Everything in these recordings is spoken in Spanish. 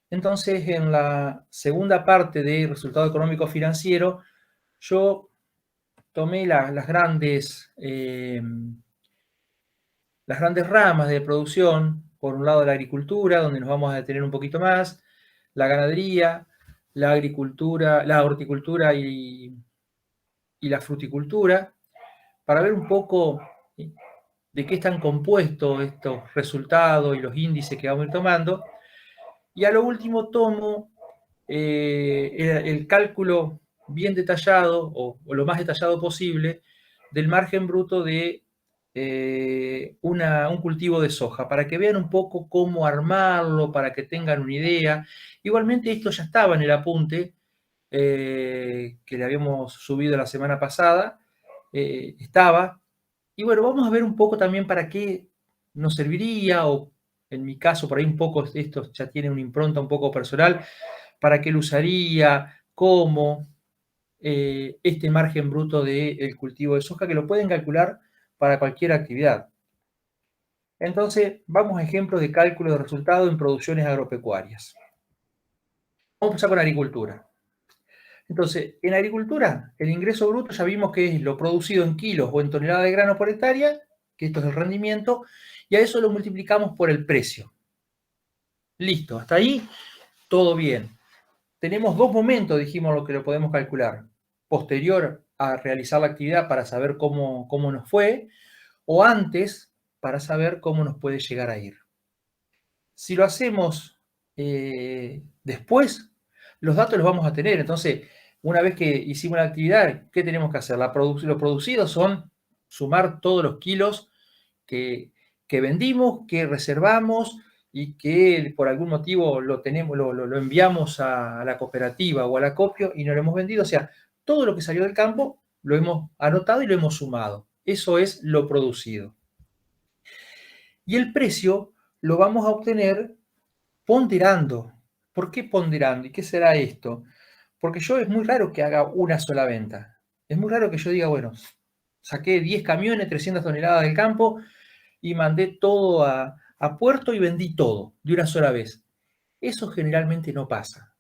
Entonces, en la segunda parte de resultado económico financiero, yo tomé las grandes ramas de producción, por un lado la agricultura, donde nos vamos a detener un poquito más, la ganadería, la agricultura, la horticultura y la fruticultura, para ver un poco de qué están compuestos estos resultados y los índices que vamos a ir tomando. Y a lo último tomo el cálculo bien detallado o lo más detallado posible del margen bruto de un cultivo de soja, para que vean un poco cómo armarlo, para que tengan una idea. Igualmente esto ya estaba en el apunte que le habíamos subido la semana pasada, estaba. Y bueno, vamos a ver un poco también para qué nos serviría, o en mi caso, por ahí un poco, esto ya tiene una impronta un poco personal, para qué lo usaría, cómo, este margen bruto del cultivo de soja, que lo pueden calcular para cualquier actividad. Entonces, vamos a ejemplos de cálculo de resultados en producciones agropecuarias. Vamos a empezar con agricultura. Entonces, en agricultura, el ingreso bruto ya vimos que es lo producido en kilos o en toneladas de grano por hectárea, que esto es el rendimiento, y a eso lo multiplicamos por el precio. Listo, hasta ahí todo bien. Tenemos dos momentos, dijimos, lo que lo podemos calcular. Posterior a realizar la actividad para saber cómo nos fue, o antes para saber cómo nos puede llegar a ir. Si lo hacemos después, los datos los vamos a tener. Entonces, una vez que hicimos la actividad, ¿qué tenemos que hacer? Lo producido son sumar todos los kilos que vendimos, que reservamos y que por algún motivo lo enviamos a la cooperativa o al acopio y no lo hemos vendido. O sea, todo lo que salió del campo lo hemos anotado y lo hemos sumado. Eso es lo producido. Y el precio lo vamos a obtener ponderando. ¿Por qué ponderando? ¿Y qué será esto? Porque yo es muy raro que haga una sola venta. Es muy raro que yo diga, bueno, saqué 10 camiones, 300 toneladas del campo y mandé todo a puerto y vendí todo de una sola vez. Eso generalmente no pasa.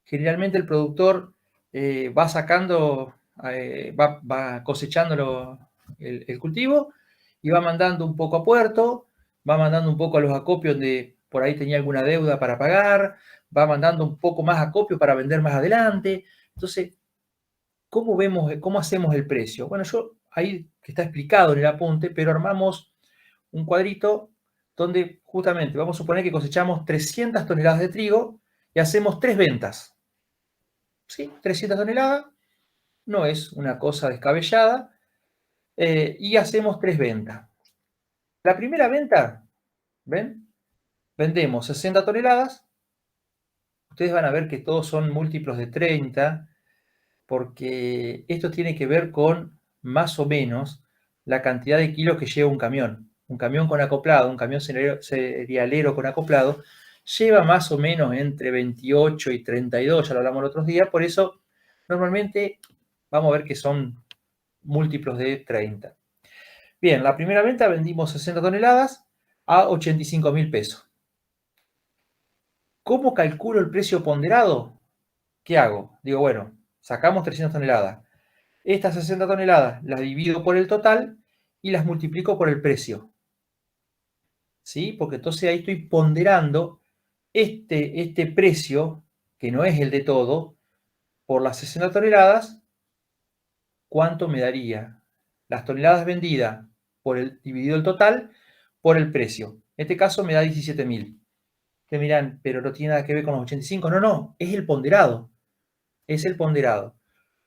Generalmente el productor va sacando, va cosechando el cultivo y va mandando un poco a puerto, va mandando un poco a los acopios donde por ahí tenía alguna deuda para pagar, va mandando un poco más acopio para vender más adelante. Entonces, cómo hacemos el precio? Bueno, yo ahí que está explicado en el apunte, pero armamos un cuadrito donde justamente vamos a suponer que cosechamos 300 toneladas de trigo y hacemos 3 ventas. ¿Sí? 300 toneladas, no es una cosa descabellada, y hacemos 3 ventas. La primera venta, ¿ven? Vendemos 60 toneladas, ustedes van a ver que todos son múltiplos de 30, porque esto tiene que ver con más o menos la cantidad de kilos que lleva un camión. Un camión con acoplado, un camión cerealero con acoplado, lleva más o menos entre 28 y 32, ya lo hablamos los otros días, por eso normalmente vamos a ver que son múltiplos de 30. Bien, la primera venta vendimos 60 toneladas a 85.000 pesos. ¿Cómo calculo el precio ponderado? ¿Qué hago? Digo, bueno, sacamos 300 toneladas. Estas 60 toneladas las divido por el total y las multiplico por el precio. ¿Sí? Porque entonces ahí estoy ponderando este precio, que no es el de todo, por las 60 toneladas, ¿cuánto me daría? Las toneladas vendidas dividido el total por el precio. En este caso me da 17.000. Que miran, pero no tiene nada que ver con los 85. No, no, es el ponderado. Es el ponderado.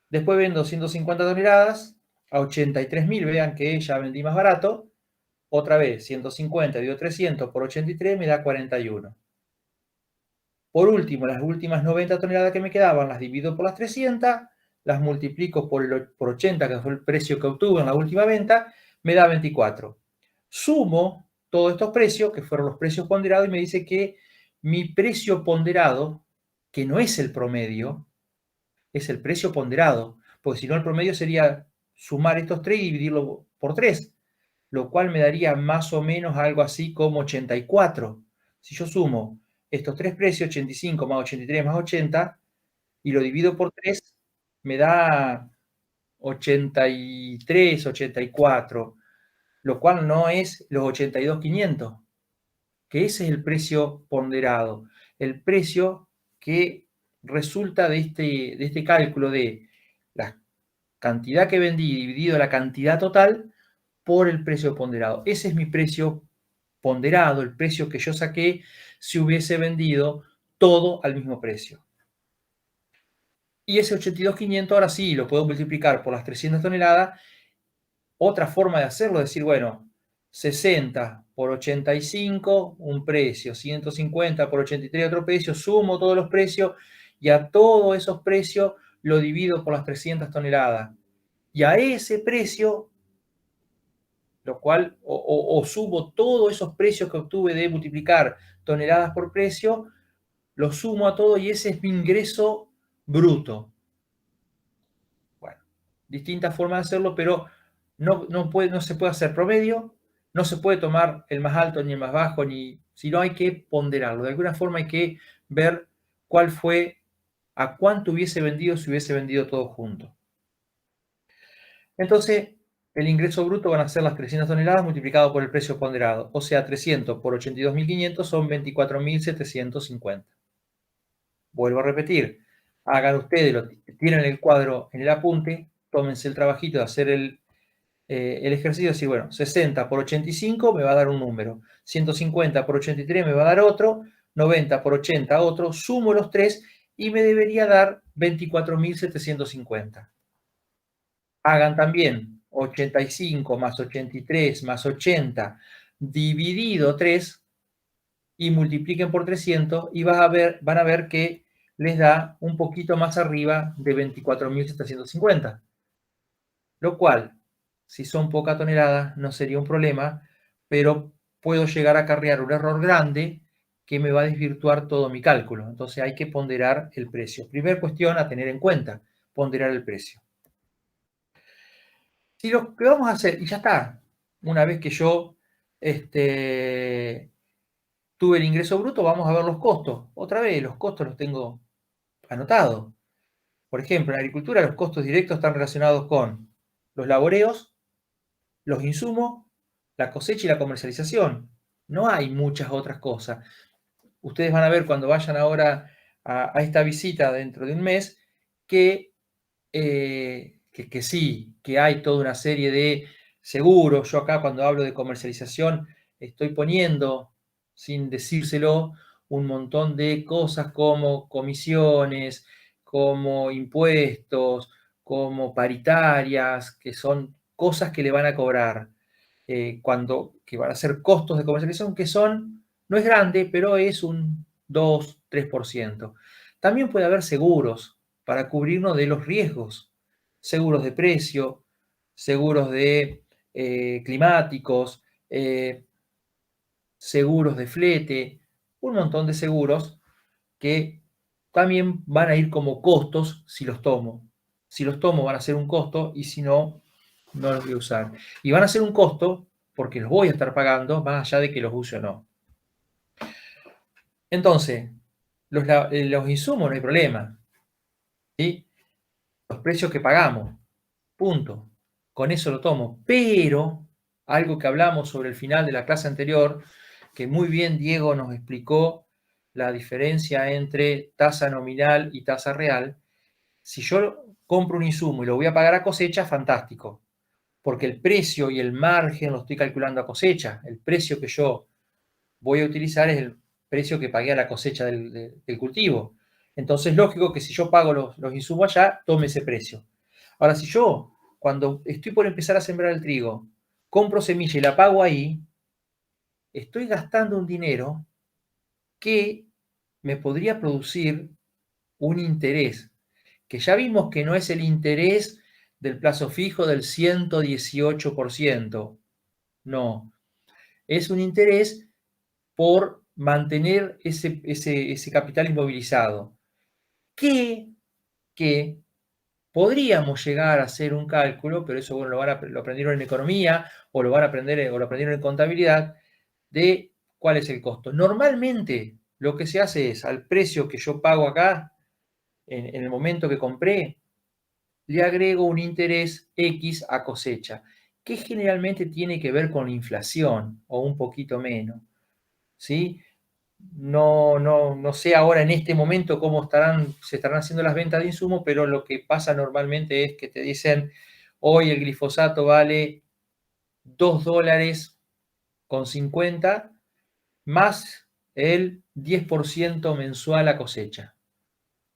Después vendo 150 toneladas a 83.000. Vean que ya vendí más barato. Otra vez, 150 dividido 300 por 83 me da 41. Por último, las últimas 90 toneladas que me quedaban las divido por las 300, las multiplico por 80, que fue el precio que obtuve en la última venta, me da 24. Sumo todos estos precios, que fueron los precios ponderados, y me dice que mi precio ponderado, que no es el promedio, es el precio ponderado, porque si no el promedio sería sumar estos 3 y dividirlo por 3, lo cual me daría más o menos algo así como 84. Si yo sumo estos tres precios, 85 más 83 más 80, y lo divido por 3, me da 83, 84, lo cual no es los 82.500, que ese es el precio ponderado, el precio que resulta de este cálculo de la cantidad que vendí dividido la cantidad total por el precio ponderado. Ese es mi precio ponderado, el precio que yo saqué si hubiese vendido todo al mismo precio. Y ese 82.500 ahora sí lo puedo multiplicar por las 300 toneladas. Otra forma de hacerlo es decir, bueno, 60 por 85, un precio, 150 por 83, otro precio, sumo todos los precios y a todos esos precios lo divido por las 300 toneladas. Y a ese precio, lo cual, o sumo todos esos precios que obtuve de multiplicar toneladas por precio, lo sumo a todo y ese es mi ingreso bruto. Bueno, distintas formas de hacerlo, pero no se puede hacer promedio, no se puede tomar el más alto ni el más bajo, sino hay que ponderarlo. De alguna forma hay que ver cuál fue, a cuánto hubiese vendido si hubiese vendido todo junto. Entonces, el ingreso bruto van a ser las 300 toneladas multiplicado por el precio ponderado. O sea, 300 por 82.500 son 24.750. Vuelvo a repetir, hagan ustedes, tienen el cuadro en el apunte, tómense el trabajito de hacer el ejercicio, decir, bueno, 60 por 85 me va a dar un número, 150 por 83 me va a dar otro, 90 por 80 otro, sumo los tres y me debería dar 24.750. Hagan también 85 más 83 más 80 dividido 3 y multipliquen por 300 y van a ver que les da un poquito más arriba de 24.750. Lo cual, si son pocas toneladas, no sería un problema, pero puedo llegar a acarrear un error grande que me va a desvirtuar todo mi cálculo. Entonces hay que ponderar el precio. Primera cuestión a tener en cuenta, ponderar el precio. Si lo que vamos a hacer, y ya está, una vez que yo tuve el ingreso bruto, vamos a ver los costos. Otra vez, los costos los tengo anotados. Por ejemplo, en agricultura los costos directos están relacionados con los laboreos, los insumos, la cosecha y la comercialización. No hay muchas otras cosas. Ustedes van a ver cuando vayan ahora a esta visita dentro de un mes que sí, que hay toda una serie de seguros. Yo acá cuando hablo de comercialización estoy poniendo, sin decírselo, un montón de cosas como comisiones, como impuestos, como paritarias, que son cosas que le van a cobrar, que van a ser costos de comercialización que son, no es grande, pero es un 2-3%. También puede haber seguros para cubrirnos de los riesgos, seguros de precio, seguros de climáticos, seguros de flete, un montón de seguros que también van a ir como costos si los tomo. Si los tomo van a ser un costo y si no, no los voy a usar. Y van a ser un costo porque los voy a estar pagando más allá de que los use o no. Entonces, los insumos no hay problema, ¿sí? Los precios que pagamos, punto. Con eso lo tomo. Pero, algo que hablamos sobre el final de la clase anterior, que muy bien Diego nos explicó la diferencia entre tasa nominal y tasa real. Si yo compro un insumo y lo voy a pagar a cosecha, fantástico, porque el precio y el margen lo estoy calculando a cosecha. El precio que yo voy a utilizar es el precio que pagué a la cosecha del cultivo. Entonces, lógico que si yo pago los insumos allá, tome ese precio. Ahora, si yo, cuando estoy por empezar a sembrar el trigo, compro semilla y la pago ahí, estoy gastando un dinero que me podría producir un interés, que ya vimos que no es el interés del plazo fijo del 118%, no, es un interés por mantener ese capital inmovilizado, que podríamos llegar a hacer un cálculo, pero eso bueno, lo aprendieron en economía o lo aprendieron en contabilidad, de cuál es el costo. Normalmente lo que se hace es, al precio que yo pago acá, en el momento que compré, le agrego un interés X a cosecha, que generalmente tiene que ver con la inflación o un poquito menos, ¿sí? No sé ahora en este momento cómo se estarán haciendo las ventas de insumos, pero lo que pasa normalmente es que te dicen, hoy el glifosato vale $2,50 más el 10% mensual a cosecha.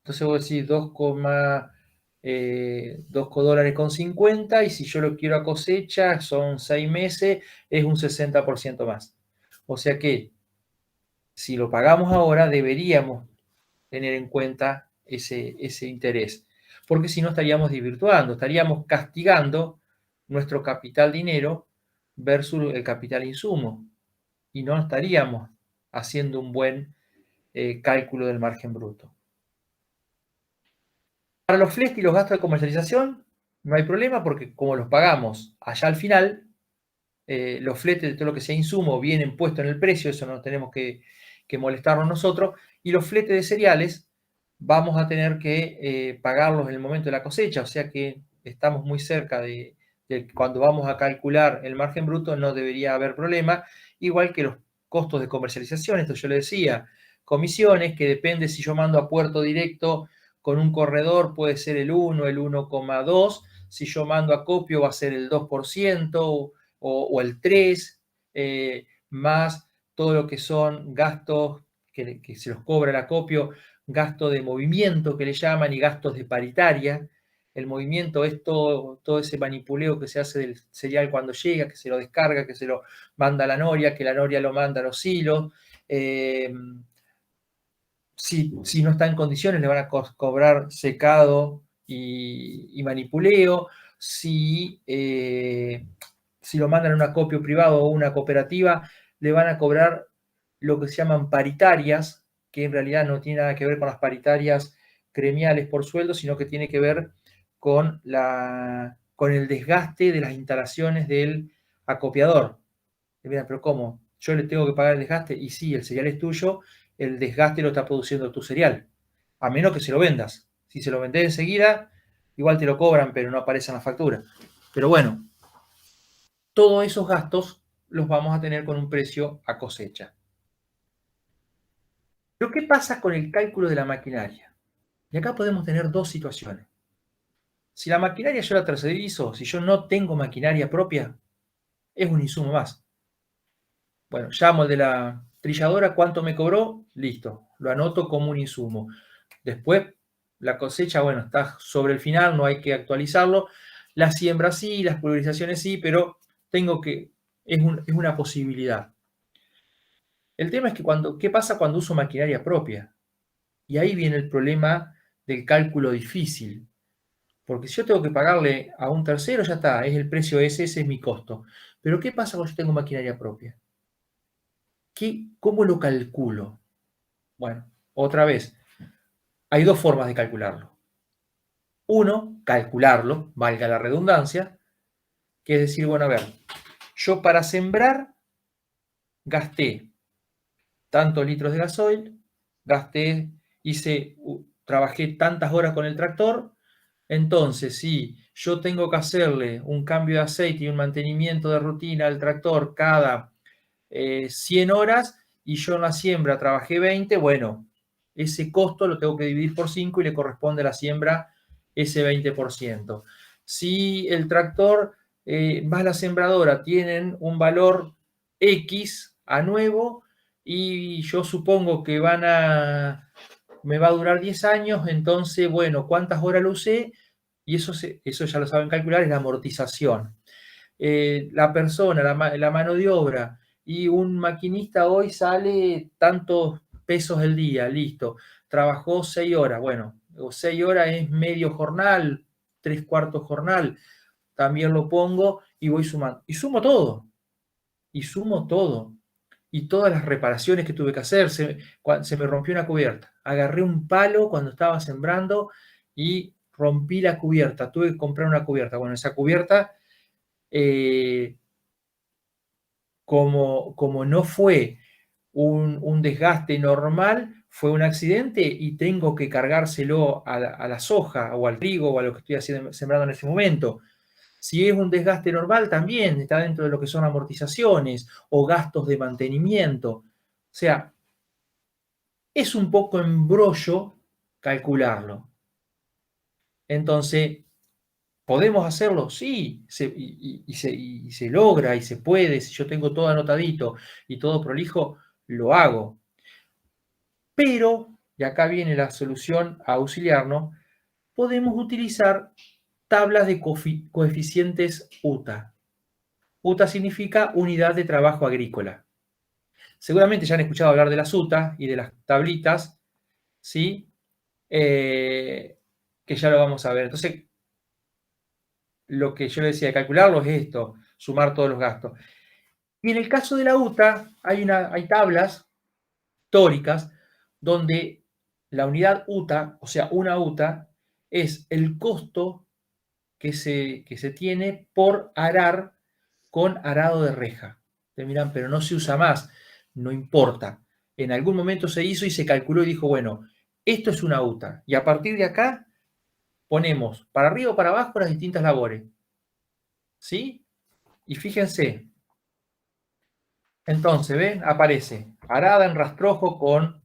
Entonces vos decís $2,50 y si yo lo quiero a cosecha, son 6 meses, es un 60% más. O sea que si lo pagamos ahora, deberíamos tener en cuenta ese interés, porque si no estaríamos desvirtuando, estaríamos castigando nuestro capital dinero versus el capital insumo y no estaríamos haciendo un buen cálculo del margen bruto. Para los fletes y los gastos de comercialización no hay problema porque como los pagamos allá al final, los fletes de todo lo que sea insumo vienen puestos en el precio, eso no tenemos que molestarnos nosotros, y los fletes de cereales vamos a tener que pagarlos en el momento de la cosecha, o sea que estamos muy cerca de cuando vamos a calcular el margen bruto no debería haber problema, igual que los costos de comercialización, esto yo le decía, comisiones que depende si yo mando a puerto directo con un corredor puede ser el 1, el 1,2, si yo mando a copio va a ser el 2%, o el 3, más todo lo que son gastos que se los cobra el acopio, gasto de movimiento que le llaman y gastos de paritaria. El movimiento es todo ese manipuleo que se hace del cereal cuando llega, que se lo descarga, que se lo manda a la noria, que la noria lo manda a los silos. Si no está en condiciones, le van a cobrar secado y manipuleo. Si lo mandan a un acopio privado o una cooperativa, le van a cobrar lo que se llaman paritarias, que en realidad no tiene nada que ver con las paritarias gremiales por sueldo, sino que tiene que ver con el desgaste de las instalaciones del acopiador. Y miran, pero ¿cómo? Yo le tengo que pagar el desgaste y sí, el cereal es tuyo, el desgaste lo está produciendo tu cereal, a menos que se lo vendas. Si se lo vendés enseguida, igual te lo cobran, pero no aparece en la factura. Pero bueno, todos esos gastos los vamos a tener con un precio a cosecha. Pero ¿qué pasa con el cálculo de la maquinaria? Y acá podemos tener dos situaciones. Si la maquinaria yo la tercerizo, si yo no tengo maquinaria propia, es un insumo más. Bueno, llamo al de la trilladora, ¿cuánto me cobró? Listo, lo anoto como un insumo. Después, la cosecha, bueno, está sobre el final, no hay que actualizarlo. La siembra sí, las pulverizaciones sí, pero es una posibilidad. El tema es que ¿qué pasa cuando uso maquinaria propia? Y ahí viene el problema del cálculo difícil. Porque si yo tengo que pagarle a un tercero, ya está, es el precio ese es mi costo. Pero ¿qué pasa cuando yo tengo maquinaria propia? ¿Cómo lo calculo? Bueno, otra vez, hay dos formas de calcularlo. Uno, calcularlo, valga la redundancia, que es decir, bueno, a ver, yo para sembrar gasté tantos litros de gasoil, trabajé tantas horas con el tractor, entonces si yo tengo que hacerle un cambio de aceite y un mantenimiento de rutina al tractor cada 100 horas y yo en la siembra trabajé 20, bueno, ese costo lo tengo que dividir por 5 y le corresponde a la siembra ese 20%. Si el tractor más la sembradora tienen un valor X a nuevo y yo supongo que me va a durar 10 años, entonces, bueno, ¿cuántas horas lo usé? Y eso ya lo saben calcular, es la amortización. La persona, la mano de obra, y un maquinista hoy sale tantos pesos el día, listo. Trabajó 6 horas, bueno, 6 horas es medio jornal, 3/4 jornal, también lo pongo y voy sumando. Y sumo todo, y sumo todo. Y todas las reparaciones que tuve que hacer, se me rompió una cubierta. Agarré un palo cuando estaba sembrando y rompí la cubierta. Tuve que comprar una cubierta. Bueno, esa cubierta como no fue un desgaste normal, fue un accidente y tengo que cargárselo a la soja o al trigo o a lo que estoy haciendo, sembrando en ese momento. Si es un desgaste normal, también está dentro de lo que son amortizaciones o gastos de mantenimiento. O sea, es un poco embrollo calcularlo. Entonces, ¿podemos hacerlo? Sí, y se logra y se puede. Si yo tengo todo anotadito y todo prolijo, lo hago. Pero, y acá viene la solución a auxiliarnos, podemos utilizar tablas de coeficientes UTA. UTA significa Unidad de Trabajo Agrícola. Seguramente ya han escuchado hablar de las UTA y de las tablitas, ¿sí? Que ya lo vamos a ver. Entonces, lo que yo le decía, calcularlo es esto, sumar todos los gastos. Y en el caso de la UTA, hay tablas históricas donde la unidad UTA, o sea, una UTA, es el costo que se tiene por arar con arado de reja. Ustedes miran, pero no se usa más, no importa. En algún momento se hizo y se calculó y dijo, bueno, esto es una UTA. Y a partir de acá ponemos para arriba o para abajo las distintas labores. ¿Sí? Y fíjense, entonces, ¿ven? Aparece arada en rastrojo con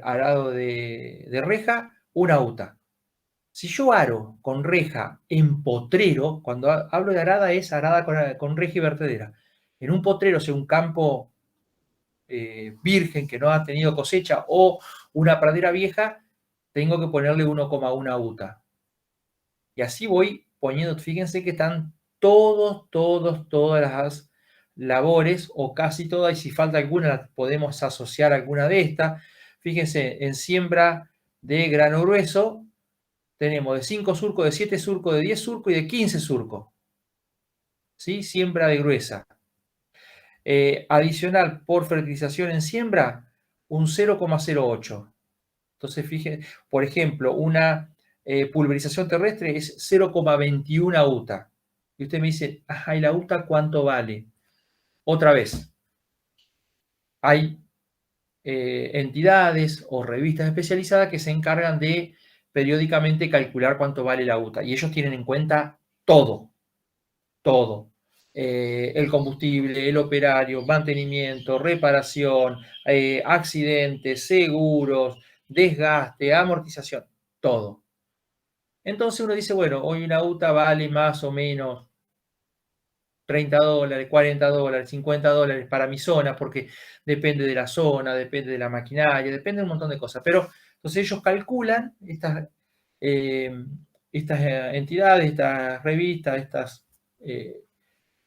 arado de reja, una UTA. Si yo aro con reja en potrero, cuando hablo de arada es arada con reja y vertedera. En un potrero, o sea, un campo virgen que no ha tenido cosecha o una pradera vieja, tengo que ponerle 1,1 UTA. Y así voy poniendo, fíjense que están todas las labores, o casi todas, y si falta alguna, podemos asociar alguna de estas. Fíjense, en siembra de grano grueso, tenemos de 5 surcos, de 7 surcos, de 10 surcos y de 15 surcos. ¿Sí? Siembra de gruesa. Adicional por fertilización en siembra, un 0,08. Entonces, fíjense, por ejemplo, una pulverización terrestre es 0,21 UTA. Y usted me dice, ajá, ¿y la UTA cuánto vale? Otra vez, hay entidades o revistas especializadas que se encargan de periódicamente calcular cuánto vale la UTA. Y ellos tienen en cuenta todo, todo. El combustible, el operario, mantenimiento, reparación, accidentes, seguros, desgaste, amortización, todo. Entonces uno dice, bueno, hoy una UTA vale más o menos $30, $40, $50 para mi zona, porque depende de la zona, depende de la maquinaria, depende de un montón de cosas. Pero entonces ellos calculan estas entidades, estas revistas, estas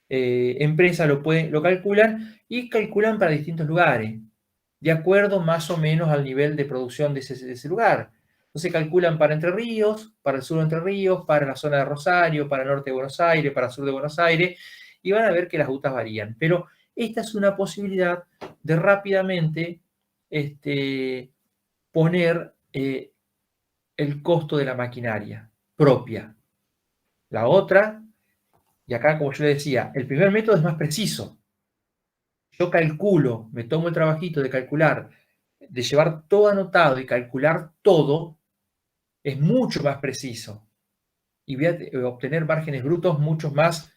empresas lo calculan y calculan para distintos lugares, de acuerdo más o menos al nivel de producción de ese lugar. Entonces calculan para Entre Ríos, para el sur de Entre Ríos, para la zona de Rosario, para el norte de Buenos Aires, para el sur de Buenos Aires, y van a ver que las UTAs varían. Pero esta es una posibilidad de rápidamente poner el costo de la maquinaria propia. La otra, y acá como yo le decía, el primer método es más preciso. Yo calculo, me tomo el trabajito de calcular, de llevar todo anotado y calcular todo, es mucho más preciso. Y voy a obtener márgenes brutos mucho más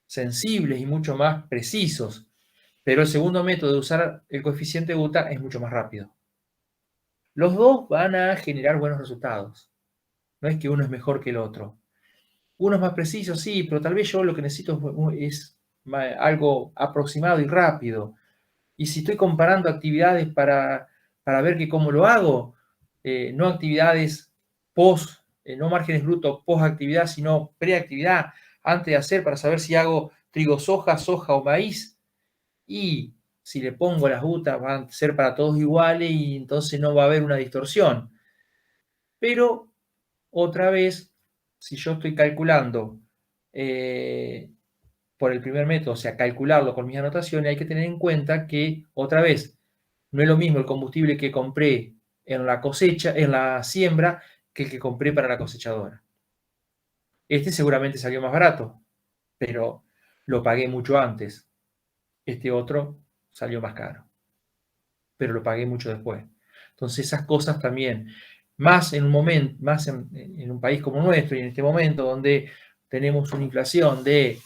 sensibles y mucho más precisos. Pero el segundo método de usar el coeficiente UTA es mucho más rápido. Los dos van a generar buenos resultados. No es que uno es mejor que el otro. Uno es más preciso, sí, pero tal vez yo lo que necesito es algo aproximado y rápido. Y si estoy comparando actividades para ver que cómo lo hago, no actividades post, no márgenes brutos post actividad, sino preactividad, antes de hacer, para saber si hago trigo, soja o maíz. Y si le pongo las UTAs, van a ser para todos iguales y entonces no va a haber una distorsión. Pero otra vez, si yo estoy calculando por el primer método, o sea, calcularlo con mis anotaciones, hay que tener en cuenta que, otra vez, no es lo mismo el combustible que compré en la cosecha, en la siembra, que el que compré para la cosechadora. Este seguramente salió más barato, pero lo pagué mucho antes. Este otro salió más caro, pero lo pagué mucho después. Entonces esas cosas también, más en un momento, más en un país como nuestro y en este momento donde tenemos una inflación de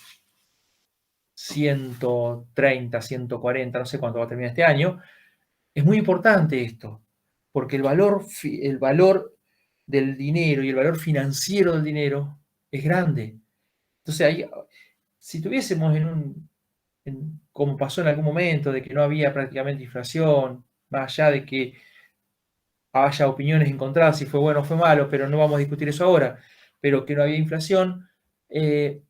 130, 140, no sé cuánto va a terminar este año, es muy importante esto, porque el valor del dinero y el valor financiero del dinero es grande. Entonces, ahí, si tuviésemos como pasó en algún momento, de que no había prácticamente inflación, más allá de que haya opiniones encontradas si fue bueno o fue malo, pero no vamos a discutir eso ahora, pero que no había inflación,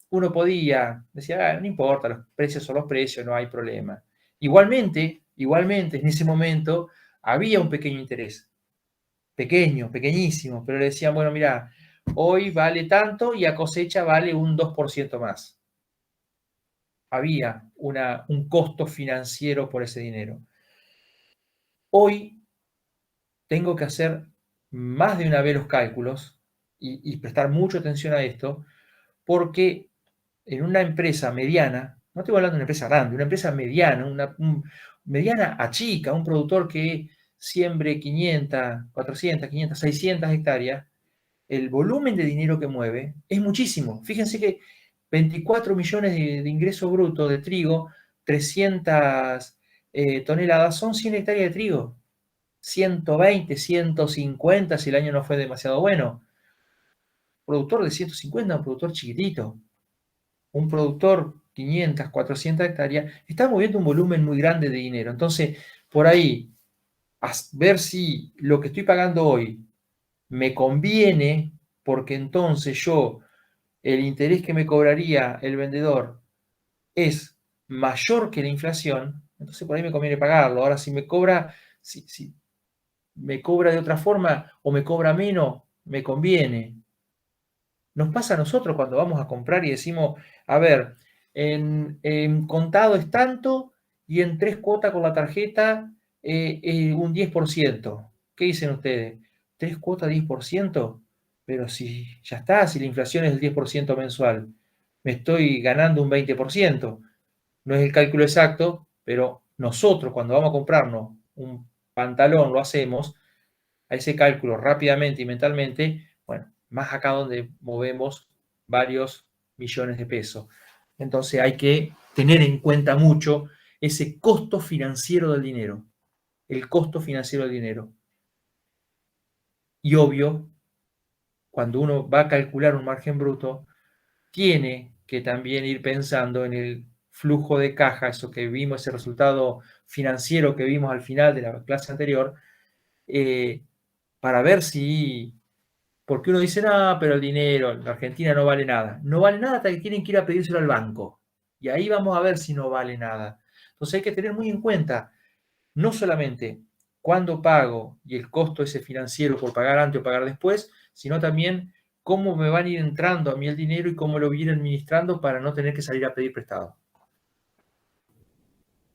uno podía decir, "Ah, no importa, los precios son los precios, no hay problema". Igualmente, en ese momento había un pequeño interés, pequeño, pequeñísimo, pero le decían, bueno, mira, hoy vale tanto y a cosecha vale un 2% más. Había un costo financiero por ese dinero. Hoy tengo que hacer más de una vez los cálculos y prestar mucha atención a esto, porque en una empresa mediana, no estoy hablando de una empresa grande, una empresa mediana, mediana a chica, un productor que siembre 500, 400, 500, 600 hectáreas, el volumen de dinero que mueve es muchísimo. Fíjense que 24 millones de ingreso bruto de trigo, 300 toneladas, son 100 hectáreas de trigo. 120, 150 si el año no fue demasiado bueno. Productor de 150, un productor chiquitito. Un productor 500, 400 hectáreas, está moviendo un volumen muy grande de dinero. Entonces, por ahí, ver si lo que estoy pagando hoy me conviene, porque entonces el interés que me cobraría el vendedor es mayor que la inflación, entonces por ahí me conviene pagarlo. Ahora, si me cobra de otra forma o me cobra menos, me conviene. Nos pasa a nosotros cuando vamos a comprar y decimos, a ver, en contado es tanto y en 3 cuotas con la tarjeta un 10%. ¿Qué dicen ustedes? ¿3 cuotas 10%? Pero si ya está, si la inflación es el 10% mensual, me estoy ganando un 20%. No es el cálculo exacto, pero nosotros cuando vamos a comprarnos un pantalón lo hacemos a ese cálculo rápidamente y mentalmente, bueno, más acá donde movemos varios millones de pesos. Entonces hay que tener en cuenta mucho ese costo financiero del dinero, el costo financiero del dinero. Y obvio, cuando uno va a calcular un margen bruto, tiene que también ir pensando en el flujo de caja, eso que vimos, ese resultado financiero que vimos al final de la clase anterior, para ver si. Porque uno dice, no, pero el dinero en Argentina no vale nada. No vale nada hasta que tienen que ir a pedírselo al banco. Y ahí vamos a ver si no vale nada. Entonces hay que tener muy en cuenta, no solamente cuándo pago y el costo ese financiero por pagar antes o pagar después, sino también cómo me van a ir entrando a mí el dinero y cómo lo voy a ir administrando para no tener que salir a pedir prestado.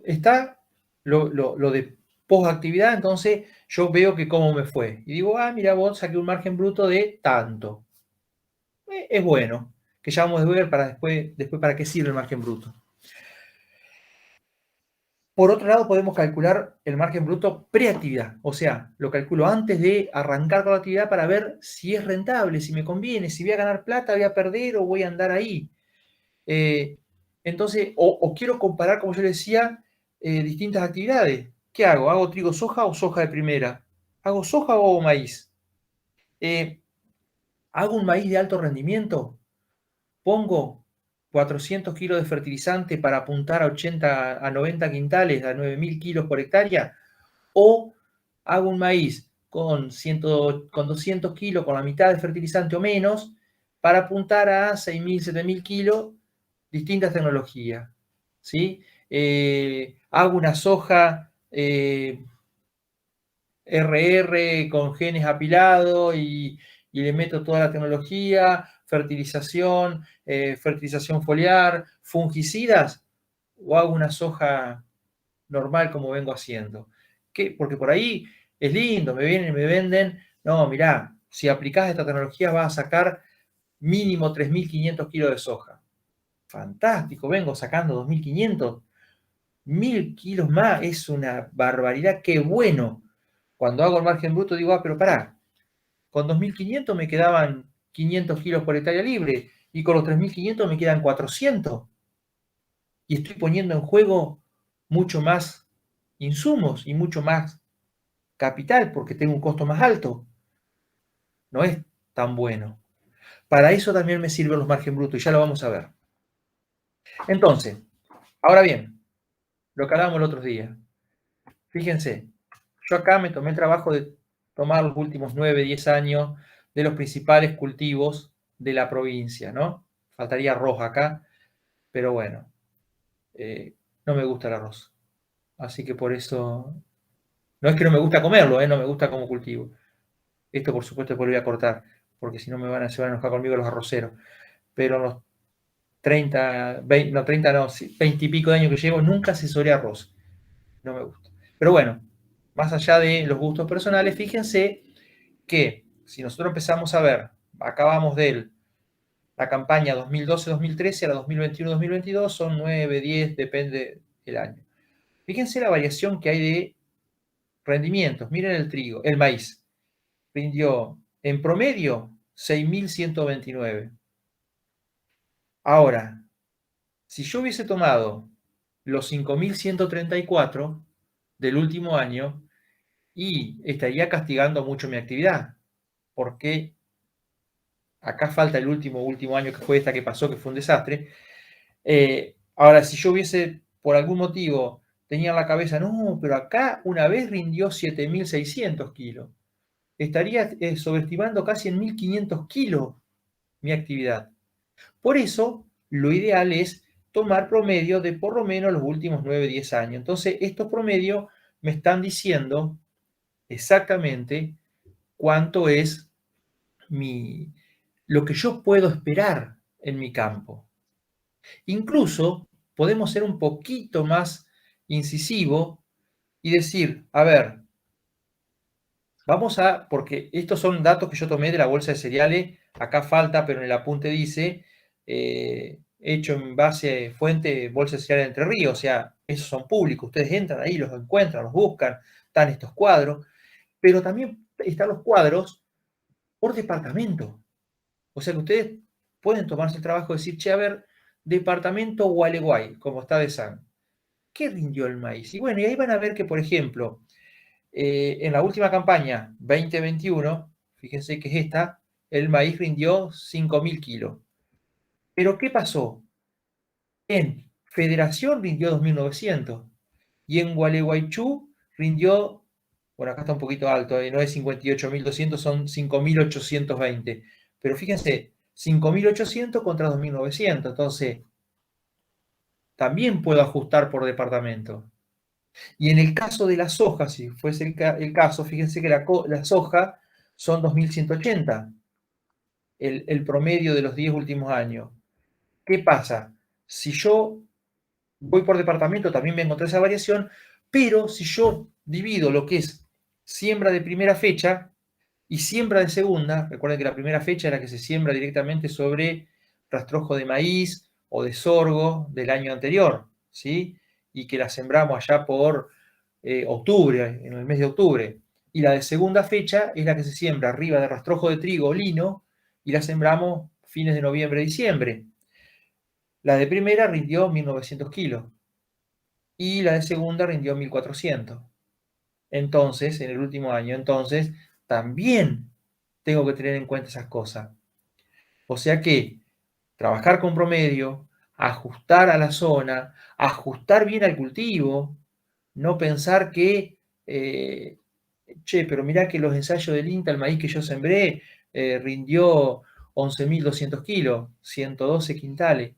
Está lo de posactividad, entonces yo veo que cómo me fue. Y digo, mira, vos saqué un margen bruto de tanto. Es bueno, que ya vamos a ver para después para qué sirve el margen bruto. Por otro lado, podemos calcular el margen bruto preactividad, o sea, lo calculo antes de arrancar con la actividad para ver si es rentable, si me conviene, si voy a ganar plata, voy a perder o voy a andar ahí. Entonces, o quiero comparar, como yo le decía, distintas actividades. ¿Qué hago? ¿Hago trigo soja o soja de primera? ¿Hago soja o hago maíz? ¿Hago un maíz de alto rendimiento? ¿Pongo 400 kilos de fertilizante para apuntar a 80, a 90 quintales, a 9.000 kilos por hectárea? ¿O hago un maíz con 200 kilos, con la mitad de fertilizante o menos, para apuntar a 6.000, 7.000 kilos, distintas tecnologías? ¿Sí? Hago una soja RR con genes apilados y le meto toda la tecnología, fertilización foliar, fungicidas, o hago una soja normal como vengo haciendo. ¿Qué? Porque por ahí es lindo, me vienen y me venden, no, mirá, si aplicás esta tecnología vas a sacar mínimo 3.500 kilos de soja. Fantástico, vengo sacando 2.500. 1000 kilos más es una barbaridad, qué bueno. Cuando hago el margen bruto digo, ah, pero pará, con 2500 me quedaban 500 kilos por hectárea libre y con los 3500 me quedan 400 y estoy poniendo en juego mucho más insumos y mucho más capital porque tengo un costo más alto. No es tan bueno. Para eso también me sirven los margen brutos y ya lo vamos a ver. Entonces, ahora bien, lo que hablábamos el otro día. Fíjense, yo acá me tomé el trabajo de tomar los últimos 9, 10 años de los principales cultivos de la provincia, ¿no? Faltaría arroz acá, pero bueno, no me gusta el arroz. Así que por eso, no es que no me gusta comerlo, no me gusta como cultivo. Esto por supuesto después lo voy a cortar, porque si no se van a enojar conmigo los arroceros. Pero en los 30, 20, no 30, no, 20 y pico de años que llevo, nunca asesoré arroz. No me gusta. Pero bueno, más allá de los gustos personales, fíjense que si nosotros empezamos a ver, acabamos de la campaña 2012-2013 a la 2021-2022, son 9, 10, depende del año. Fíjense la variación que hay de rendimientos. Miren el trigo, el maíz. Rindió en promedio 6.129. Ahora, si yo hubiese tomado los 5.134 del último año, y estaría castigando mucho mi actividad, porque acá falta el último año que fue esta que pasó, que fue un desastre. Ahora, si yo hubiese, por algún motivo, tenía en la cabeza, no, pero acá una vez rindió 7.600 kilos, estaría sobreestimando casi en 1.500 kilos mi actividad. Por eso, lo ideal es tomar promedio de por lo menos los últimos 9, 10 años. Entonces, estos promedios me están diciendo exactamente cuánto es lo que yo puedo esperar en mi campo. Incluso podemos ser un poquito más incisivo y decir, a ver, porque estos son datos que yo tomé de la bolsa de cereales, acá falta, pero en el apunte dice, hecho en base fuente bolsa de cereales de Entre Ríos, o sea, esos son públicos, ustedes entran ahí, los encuentran, los buscan, están estos cuadros, pero también están los cuadros por departamento. O sea que ustedes pueden tomarse el trabajo de decir, che, a ver, departamento Gualeguay, como está de San, ¿qué rindió el maíz? Y bueno, y ahí van a ver que, por ejemplo, en la última campaña 2021, fíjense que es esta, el maíz rindió 5.000 kilos. Pero ¿qué pasó? En Federación rindió 2.900 y en Gualeguaychú rindió, bueno, acá está un poquito alto, no es 58.200, son 5.820. Pero fíjense, 5.800 contra 2.900, entonces también puedo ajustar por departamento. Y en el caso de la soja, si fuese el caso, fíjense que la soja son 2.180, el promedio de los 10 últimos años. ¿Qué pasa? Si yo voy por departamento, también me encontré esa variación, pero si yo divido lo que es siembra de primera fecha y siembra de segunda, recuerden que la primera fecha era que se siembra directamente sobre rastrojo de maíz o de sorgo del año anterior, ¿sí? Y que la sembramos allá por octubre, en el mes de octubre. Y la de segunda fecha es la que se siembra arriba de rastrojo de trigo o lino y la sembramos fines de noviembre, diciembre. La de primera rindió 1.900 kilos y la de segunda rindió 1.400. Entonces, en el último año, entonces, también tengo que tener en cuenta esas cosas. O sea que trabajar con promedio, ajustar a la zona, ajustar bien al cultivo, no pensar que, che, pero mirá que los ensayos del INTA, el maíz que yo sembré, rindió 11.200 kilos, 112 quintales.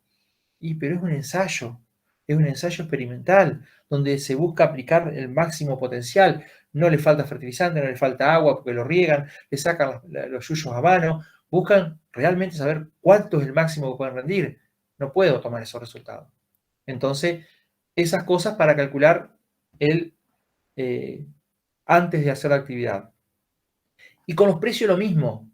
Pero es un ensayo experimental, donde se busca aplicar el máximo potencial. No le falta fertilizante, no le falta agua porque lo riegan, le sacan los yuyos a mano, buscan realmente saber cuánto es el máximo que pueden rendir. No puedo tomar esos resultados. Entonces, esas cosas para calcular el antes de hacer la actividad. Y con los precios lo mismo.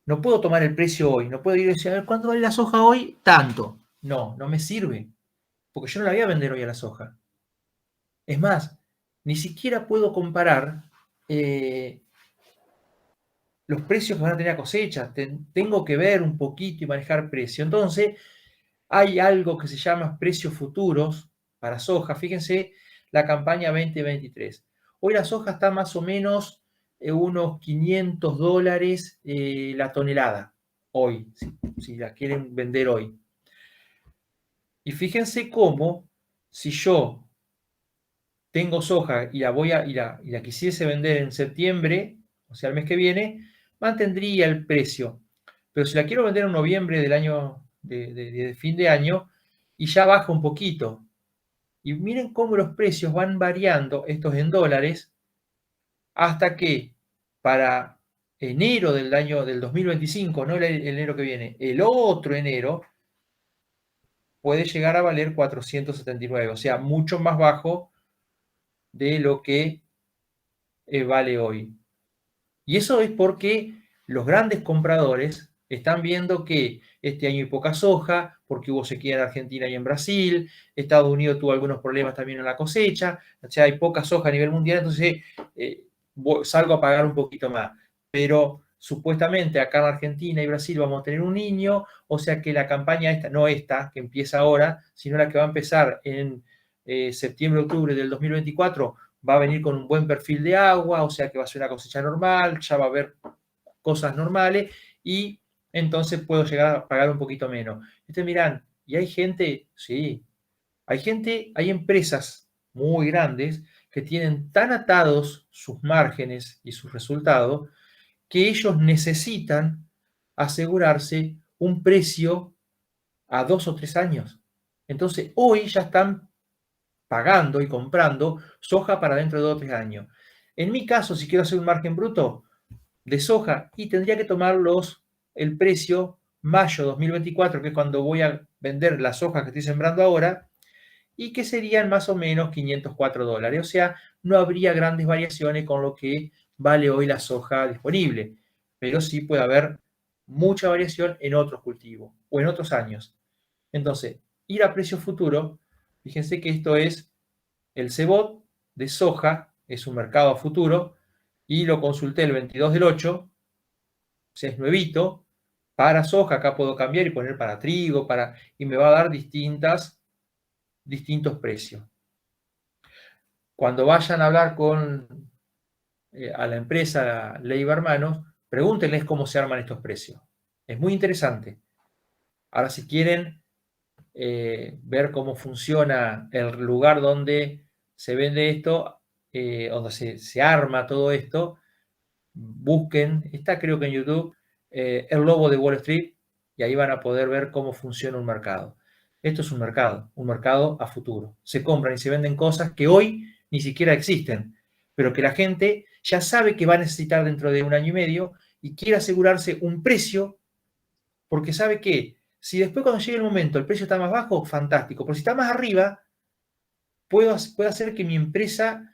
No puedo tomar el precio hoy, no puedo ir y decir, a ver, ¿cuánto vale la soja hoy? Tanto. No, no me sirve porque yo no la voy a vender hoy a la soja. Es más, ni siquiera puedo comparar los precios que van a tener a cosecha. Tengo que ver un poquito y manejar precio. Entonces, hay algo que se llama precios futuros para soja. Fíjense la campaña 2023. Hoy la soja está más o menos unos $500 la tonelada. Hoy, si la quieren vender hoy. Y fíjense cómo, si yo tengo soja y la quisiese vender en septiembre, o sea, el mes que viene, mantendría el precio. Pero si la quiero vender en noviembre del año, de fin de año, y ya baja un poquito. Y miren cómo los precios van variando, estos en dólares, hasta que para enero del año del 2025, no el enero que viene, el otro enero, puede llegar a valer 479, o sea, mucho más bajo de lo que vale hoy. Y eso es porque los grandes compradores están viendo que este año hay poca soja, porque hubo sequía en Argentina y en Brasil, Estados Unidos tuvo algunos problemas también en la cosecha, o sea, hay poca soja a nivel mundial, entonces salgo a pagar un poquito más. Pero supuestamente acá en Argentina y Brasil vamos a tener un niño, o sea que la campaña esta, no esta, que empieza ahora, sino la que va a empezar en septiembre-octubre del 2024, va a venir con un buen perfil de agua, o sea que va a ser una cosecha normal, ya va a haber cosas normales y entonces puedo llegar a pagar un poquito menos. Ustedes miran, y hay gente, sí, hay gente, hay empresas muy grandes que tienen tan atados sus márgenes y sus resultados que ellos necesitan asegurarse un precio a 2 o 3 años. Entonces, hoy ya están pagando y comprando soja para dentro de 2 o 3 años. En mi caso, si quiero hacer un margen bruto de soja, y tendría que tomar el precio mayo 2024, que es cuando voy a vender la soja que estoy sembrando ahora, y que serían más o menos $504. O sea, no habría grandes variaciones con lo que vale hoy la soja disponible, pero sí puede haber mucha variación en otros cultivos o en otros años. Entonces, ir a precio futuro, fíjense que esto es el CEBOT de soja, es un mercado a futuro, y lo consulté el 22/8, o sea, es nuevito, para soja, acá puedo cambiar y poner para trigo, y me va a dar distintos precios. Cuando vayan a hablar a la empresa Leiva Hermanos, pregúntenles cómo se arman estos precios. Es muy interesante. Ahora, si quieren ver cómo funciona el lugar donde se vende esto, donde se arma todo esto, busquen, está creo que en YouTube, El Lobo de Wall Street, y ahí van a poder ver cómo funciona un mercado. Esto es un mercado a futuro. Se compran y se venden cosas que hoy ni siquiera existen, pero que la gente ya sabe que va a necesitar dentro de un año y medio y quiere asegurarse un precio, porque sabe que si después cuando llegue el momento el precio está más bajo, fantástico, pero si está más arriba, puede hacer que mi empresa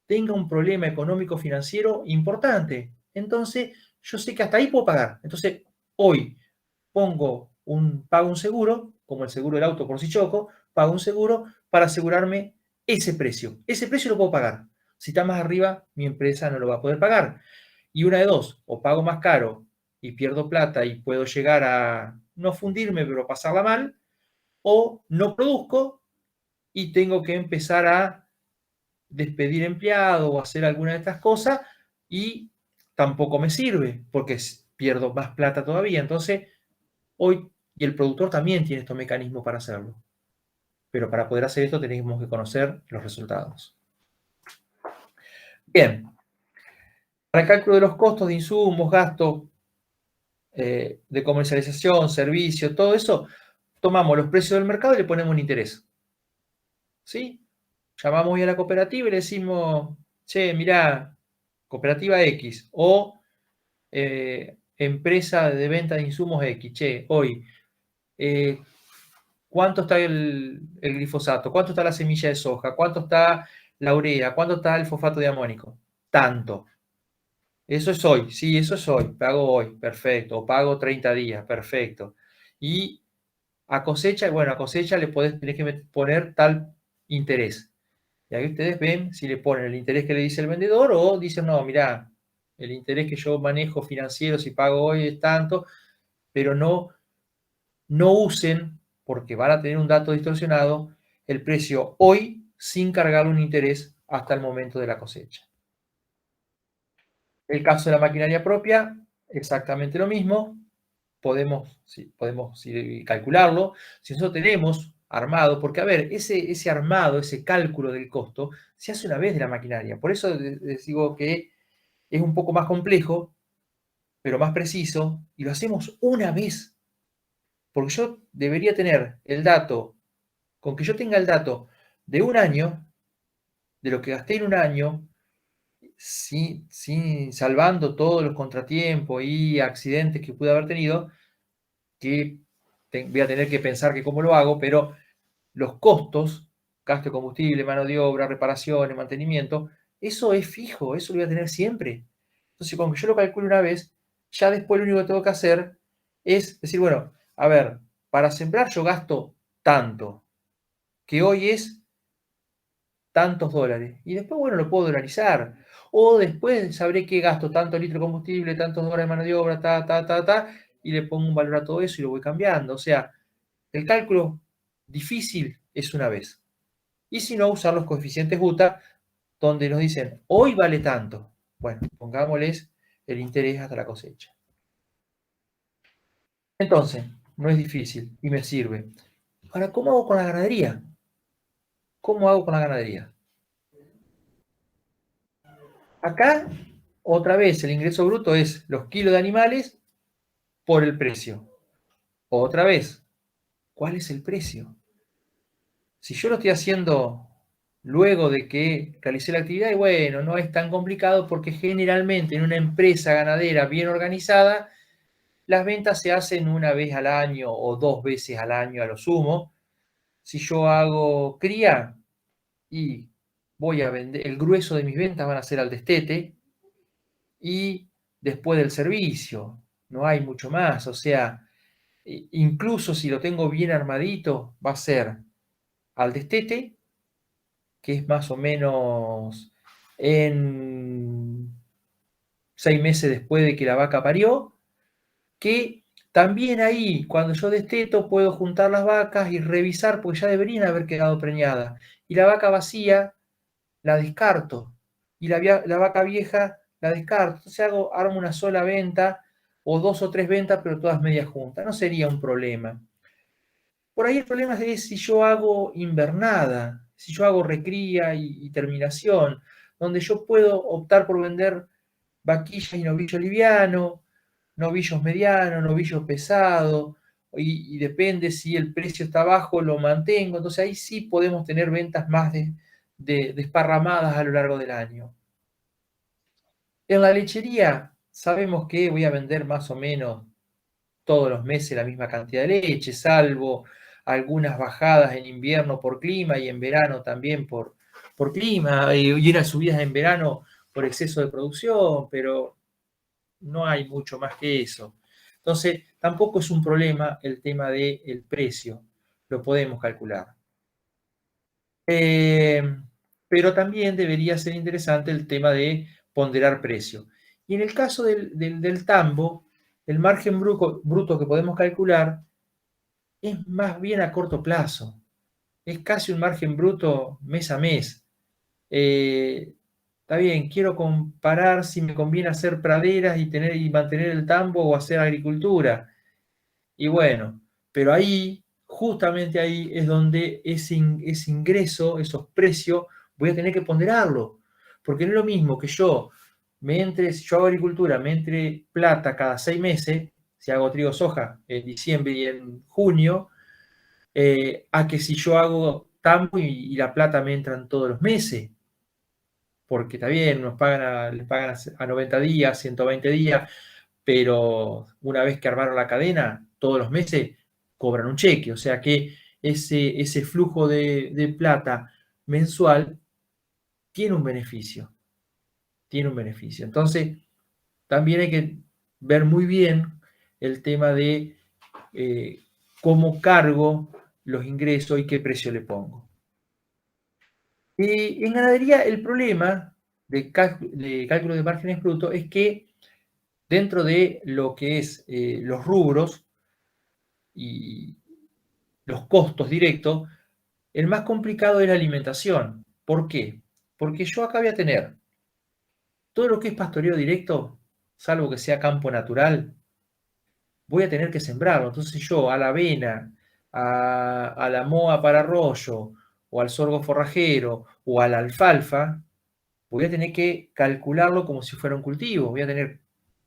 tenga un problema económico financiero importante. Entonces, yo sé que hasta ahí puedo pagar. Entonces, hoy pago un seguro, como el seguro del auto por si choco, pago un seguro para asegurarme ese precio. Ese precio lo puedo pagar. Si está más arriba, mi empresa no lo va a poder pagar. Y una de dos, o pago más caro y pierdo plata y puedo llegar a no fundirme, pero pasarla mal, o no produzco y tengo que empezar a despedir empleado o hacer alguna de estas cosas y tampoco me sirve porque pierdo más plata todavía. Entonces, hoy, y el productor también tiene estos mecanismos para hacerlo. Pero para poder hacer esto tenemos que conocer los resultados. Bien, para el cálculo de los costos de insumos, gastos de comercialización, servicio, todo eso, tomamos los precios del mercado y le ponemos un interés. ¿Sí? Llamamos hoy a la cooperativa y le decimos, che, mirá, cooperativa X o empresa de venta de insumos X, che, hoy, ¿cuánto está el glifosato? ¿Cuánto está la semilla de soja? ¿Cuánto está la urea? ¿Cuánto está el fosfato de amónico? Tanto. Eso es hoy, sí, eso es hoy. Pago hoy, perfecto. O pago 30 días, perfecto. Y a cosecha, bueno, a cosecha tenés que poner tal interés. Y ahí ustedes ven si le ponen el interés que le dice el vendedor o dicen, no, mirá, el interés que yo manejo financiero, si pago hoy es tanto, pero no usen, porque van a tener un dato distorsionado, el precio hoy sin cargarle un interés hasta el momento de la cosecha. El caso de la maquinaria propia, exactamente lo mismo. Podemos calcularlo. Si nosotros tenemos armado, porque a ver, ese armado, ese cálculo del costo, se hace una vez de la maquinaria. Por eso les digo que es un poco más complejo, pero más preciso, y lo hacemos una vez. Porque yo debería tener el dato, con que yo tenga el dato de un año, de lo que gasté en un año, salvando todos los contratiempos y accidentes que pude haber tenido, que voy a tener que pensar que cómo lo hago, pero los costos, gasto de combustible, mano de obra, reparaciones, mantenimiento, eso es fijo, eso lo voy a tener siempre. Entonces, con que yo lo calcule una vez, ya después lo único que tengo que hacer es decir, bueno, a ver, para sembrar yo gasto tanto, que hoy es tantos dólares. Y después, bueno, lo puedo dolarizar. O después sabré que gasto tanto litro de combustible, tantos dólares de mano de obra, y le pongo un valor a todo eso y lo voy cambiando. O sea, el cálculo difícil es una vez. Y si no, usar los coeficientes UTA, donde nos dicen, hoy vale tanto. Bueno, pongámosles el interés hasta la cosecha. Entonces, no es difícil y me sirve. Ahora, ¿cómo hago con la ganadería? ¿Cómo hago con la ganadería? Acá, otra vez, el ingreso bruto es los kilos de animales por el precio. Otra vez, ¿cuál es el precio? Si yo lo estoy haciendo luego de que realicé la actividad, y bueno, no es tan complicado porque generalmente en una empresa ganadera bien organizada, las ventas se hacen una vez al año o dos veces al año a lo sumo. Si yo hago cría y voy a vender, el grueso de mis ventas van a ser al destete y después del servicio, no hay mucho más. O sea, incluso si lo tengo bien armadito, va a ser al destete, que es más o menos en 6 meses después de que la vaca parió, que también ahí, cuando yo desteto, puedo juntar las vacas y revisar, porque ya deberían haber quedado preñadas. Y la vaca vacía la descarto. Y la vaca vieja la descarto. Entonces armo una sola venta o dos o tres ventas, pero todas medias juntas. No sería un problema. Por ahí el problema es si yo hago invernada, si yo hago recría y terminación, donde yo puedo optar por vender vaquillas y novillo liviano, novillos medianos, novillos pesados, y depende si el precio está bajo, lo mantengo. Entonces ahí sí podemos tener ventas más desparramadas a lo largo del año. En la lechería sabemos que voy a vender más o menos todos los meses la misma cantidad de leche, salvo algunas bajadas en invierno por clima y en verano también por clima, y unas subidas en verano por exceso de producción, pero no hay mucho más que eso. Entonces, tampoco es un problema el tema del precio, lo podemos calcular. Eh, pero también debería ser interesante el tema de ponderar precio. Y en el caso del tambo, el margen bruto que podemos calcular es más bien a corto plazo. Es casi un margen bruto mes a mes. Está bien, quiero comparar si me conviene hacer praderas y mantener el tambo o hacer agricultura. Y bueno, pero ahí, justamente ahí es donde ese ingreso, esos precios, voy a tener que ponderarlo. Porque no es lo mismo que si yo hago agricultura, me entre plata cada 6 meses, si hago trigo soja en diciembre y en junio, a que si yo hago tambo y la plata me entran todos los meses. Porque está bien, les pagan a 90 días, 120 días, pero una vez que armaron la cadena, todos los meses cobran un cheque. O sea que ese flujo de plata mensual tiene un beneficio. Tiene un beneficio. Entonces, también hay que ver muy bien el tema de cómo cargo los ingresos y qué precio le pongo. En ganadería el problema de cálculo de márgenes brutos es que dentro de lo que es los rubros y los costos directos, el más complicado es la alimentación. ¿Por qué? Porque yo acá voy a tener todo lo que es pastoreo directo, salvo que sea campo natural, voy a tener que sembrarlo. Entonces yo a la avena, a la moa para arroyo, o al sorgo forrajero, o a la alfalfa, voy a tener que calcularlo como si fuera un cultivo. Voy a tener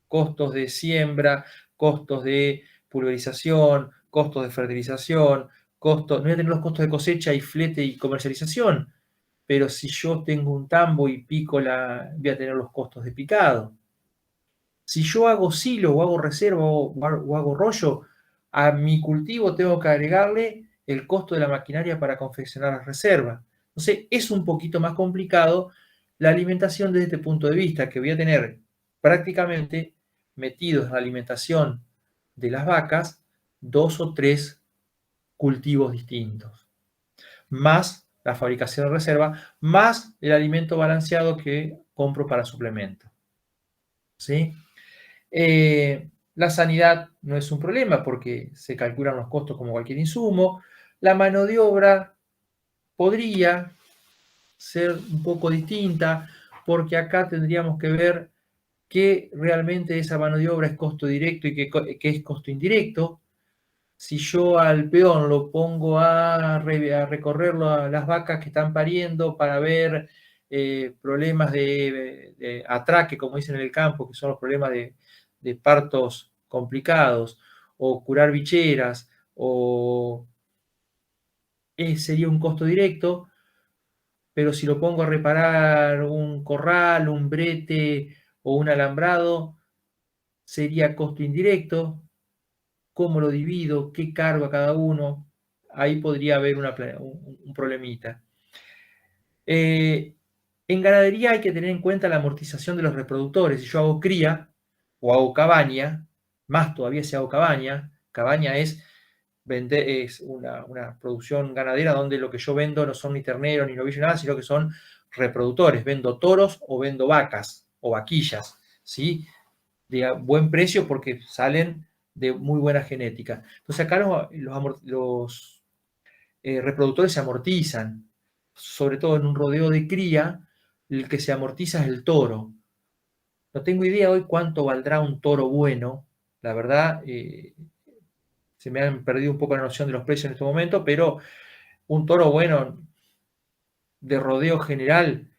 costos de siembra, costos de pulverización, costos de fertilización, costos, no voy a tener los costos de cosecha y flete y comercialización. Pero si yo tengo un tambo y pico voy a tener los costos de picado. Si yo hago silo o hago reserva o hago rollo, a mi cultivo tengo que agregarle el costo de la maquinaria para confeccionar las reservas. Entonces es un poquito más complicado la alimentación desde este punto de vista, que voy a tener prácticamente metidos en la alimentación de las vacas 2 o 3 cultivos distintos, más la fabricación de reserva, más el alimento balanceado que compro para suplemento. ¿Sí? La sanidad no es un problema porque se calculan los costos como cualquier insumo. La mano de obra podría ser un poco distinta porque acá tendríamos que ver qué realmente esa mano de obra es costo directo y qué es costo indirecto. Si yo al peón lo pongo a recorrerlo a las vacas que están pariendo para ver problemas de atraque, como dicen en el campo, que son los problemas de partos complicados, o curar bicheras, o sería un costo directo, pero si lo pongo a reparar un corral, un brete o un alambrado, sería costo indirecto. ¿Cómo lo divido? ¿Qué cargo a cada uno? Ahí podría haber un problemita. En ganadería hay que tener en cuenta la amortización de los reproductores. Si yo hago cría o hago cabaña, más todavía si hago cabaña, cabaña es, es una producción ganadera donde lo que yo vendo no son ni terneros ni novillos, nada, sino que son reproductores. Vendo toros o vendo vacas o vaquillas, ¿sí? De buen precio porque salen de muy buena genética. Entonces acá los reproductores se amortizan, sobre todo en un rodeo de cría, el que se amortiza es el toro. No tengo idea hoy cuánto valdrá un toro bueno, la verdad, se me han perdido un poco la noción de los precios en este momento, pero un toro bueno de rodeo general,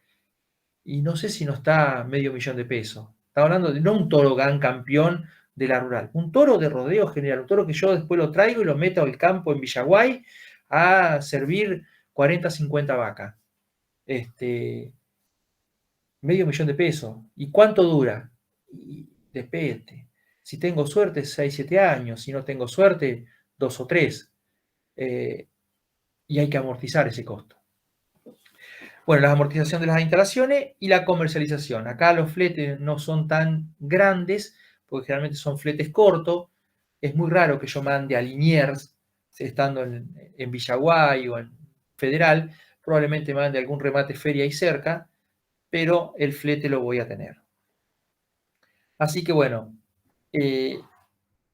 y no sé si no está $500,000 de pesos. Estaba hablando de no un toro gran campeón de la rural, un toro de rodeo general, un toro que yo después lo traigo y lo meto al campo en Villaguay a servir 40, 50 vacas. $500,000 de pesos. ¿Y cuánto dura? Y depende. Si tengo suerte, 6, 7 años. Si no tengo suerte, 2 o 3. Y hay que amortizar ese costo. Bueno, la amortización de las instalaciones y la comercialización. Acá los fletes no son tan grandes, porque generalmente son fletes cortos. Es muy raro que yo mande a Liniers, estando en Villaguay o en Federal. Probablemente mande algún remate feria ahí cerca, pero el flete lo voy a tener. Así que bueno, eh,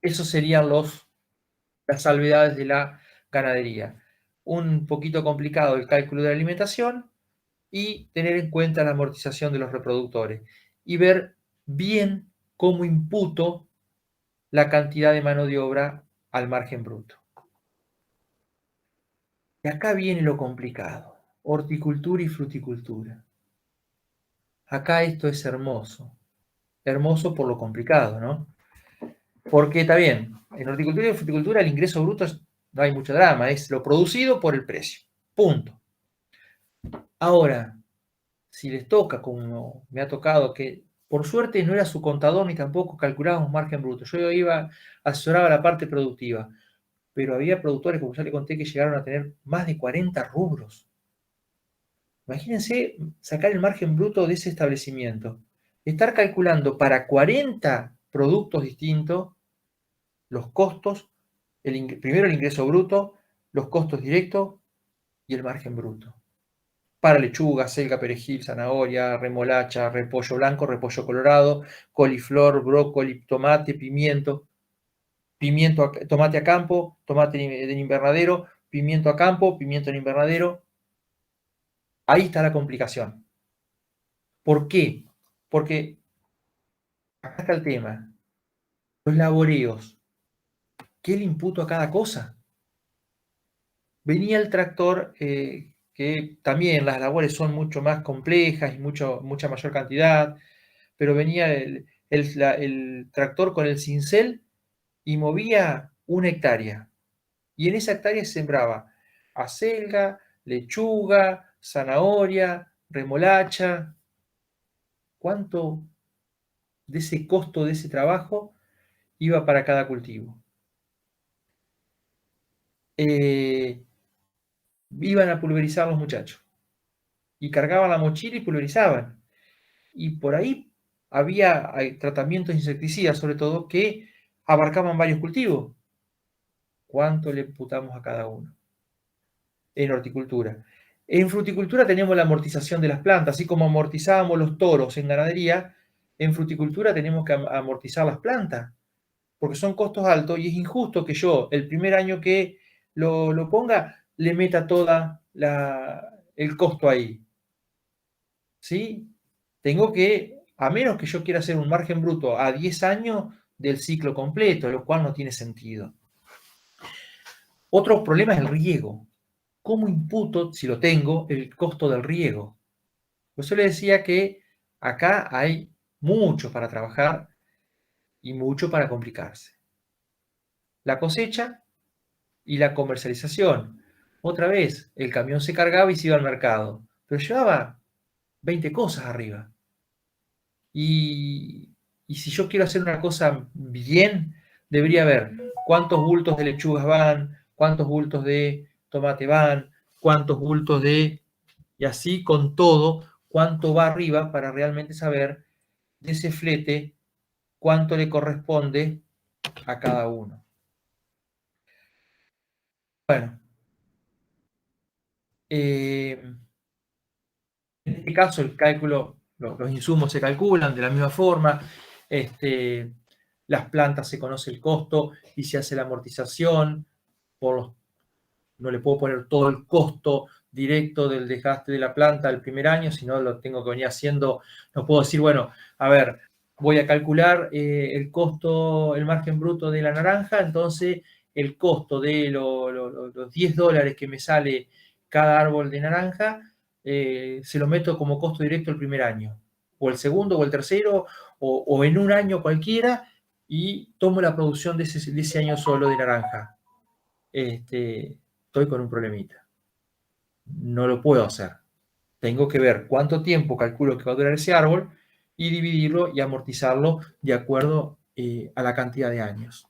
esos serían las salvedades de la ganadería. Un poquito complicado el cálculo de la alimentación y tener en cuenta la amortización de los reproductores y ver bien cómo imputo la cantidad de mano de obra al margen bruto. Y acá viene lo complicado, horticultura y fruticultura. Acá esto es hermoso por lo complicado, ¿no? Porque está bien, en horticultura y fruticultura el ingreso bruto no hay mucho drama, es lo producido por el precio. Punto. Ahora, si les toca, como me ha tocado, que por suerte no era su contador ni tampoco calculábamos margen bruto. Yo asesoraba la parte productiva, pero había productores, como ya le conté, que llegaron a tener más de 40 rubros. Imagínense sacar el margen bruto de ese establecimiento. Estar calculando para 40 productos distintos los costos, primero el ingreso bruto, los costos directos y el margen bruto. para lechuga, selga, perejil, zanahoria, remolacha, repollo blanco, repollo colorado, coliflor, brócoli, tomate, pimiento, tomate a campo, tomate en invernadero, pimiento a campo, pimiento en invernadero. Ahí está la complicación. ¿Por qué? Porque acá está el tema. Los laboreos. ¿Qué le imputo a cada cosa? Venía el tractor, que también las labores son mucho más complejas y mucha mayor cantidad, pero venía el tractor con el cincel y movía 1 hectárea. Y en esa hectárea se sembraba acelga, lechuga, zanahoria, remolacha. ¿Cuánto de ese costo de ese trabajo iba para cada cultivo? Iban a pulverizar los muchachos y cargaban la mochila y pulverizaban. Y por ahí hay tratamientos insecticidas, sobre todo, que abarcaban varios cultivos. ¿Cuánto le imputamos a cada uno? En horticultura. En fruticultura teníamos la amortización de las plantas, así como amortizábamos los toros en ganadería, en fruticultura tenemos que amortizar las plantas, porque son costos altos y es injusto que yo, el primer año que lo ponga, le meta toda el costo ahí. ¿Sí? Tengo que, a menos que yo quiera hacer un margen bruto a 10 años del ciclo completo, lo cual no tiene sentido. Otro problema es el riego. ¿Cómo imputo, si lo tengo, el costo del riego? Por eso le decía que acá hay mucho para trabajar y mucho para complicarse. La cosecha y la comercialización. Otra vez, el camión se cargaba y se iba al mercado, pero llevaba 20 cosas arriba. Y si yo quiero hacer una cosa bien, debería ver cuántos bultos de lechugas van, cuántos bultos de tomate van, cuántos bultos de... Y así con todo, cuánto va arriba para realmente saber de ese flete cuánto le corresponde a cada uno. Bueno, en este caso el cálculo, los insumos se calculan de la misma forma, las plantas se conoce el costo y se hace la amortización, no le puedo poner todo el costo directo del desgaste de la planta el primer año, sino lo tengo que venir haciendo, no puedo decir, bueno, a ver, voy a calcular el costo, el margen bruto de la naranja, entonces el costo de los $10 que me sale cada árbol de naranja, se lo meto como costo directo el primer año, o el segundo, o el tercero, o en un año cualquiera, y tomo la producción de ese año solo de naranja. Estoy con un problemita. No lo puedo hacer. Tengo que ver cuánto tiempo calculo que va a durar ese árbol y dividirlo y amortizarlo de acuerdo a la cantidad de años.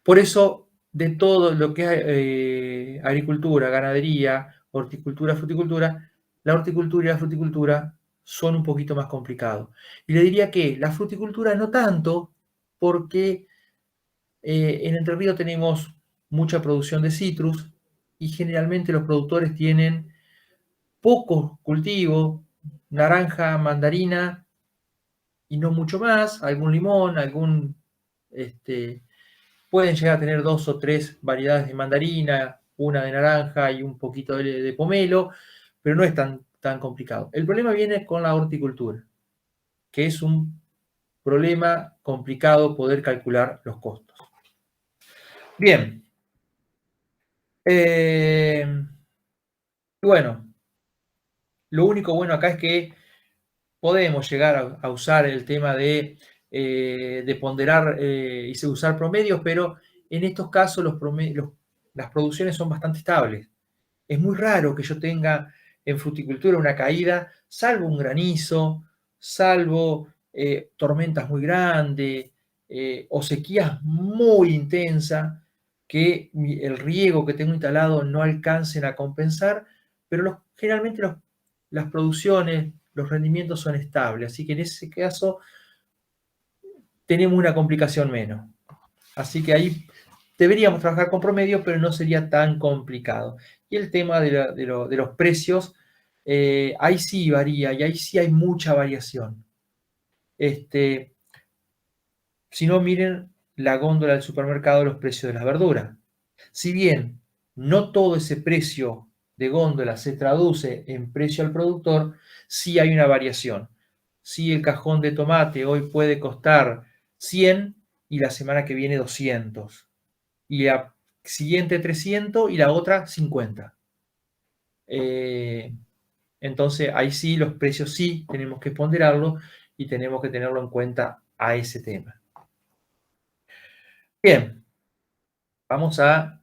Por eso, de todo lo que es agricultura, ganadería, horticultura, fruticultura, la horticultura y la fruticultura son un poquito más complicados. Y le diría que la fruticultura no tanto, porque en Entre Ríos tenemos mucha producción de citrus y generalmente los productores tienen pocos cultivos, naranja, mandarina y no mucho más, algún limón, pueden llegar a tener 2 o 3 variedades de mandarina, una de naranja y un poquito de pomelo, pero no es tan complicado. El problema viene con la horticultura, que es un problema complicado poder calcular los costos. Bien. Bueno, lo único bueno acá es que podemos llegar a usar el tema de ponderar y usar promedios, pero en estos casos las producciones son bastante estables. Es muy raro que yo tenga en fruticultura una caída, salvo un granizo, salvo tormentas muy grandes o sequías muy intensas, que el riego que tengo instalado no alcancen a compensar, pero generalmente las producciones, los rendimientos son estables, así que en ese caso tenemos una complicación menos. Así que ahí Deberíamos trabajar con promedio, pero no sería tan complicado. Y el tema de los precios, ahí sí varía y ahí sí hay mucha variación. Si no, miren la góndola del supermercado, los precios de las verduras. Si bien no todo ese precio de góndola se traduce en precio al productor, sí hay una variación. Sí, el cajón de tomate hoy puede costar 100 y la semana que viene 200. Y la siguiente 300 y la otra 50. Eh, entonces, ahí sí, los precios sí tenemos que ponderarlos y tenemos que tenerlo en cuenta a ese tema. Bien, vamos a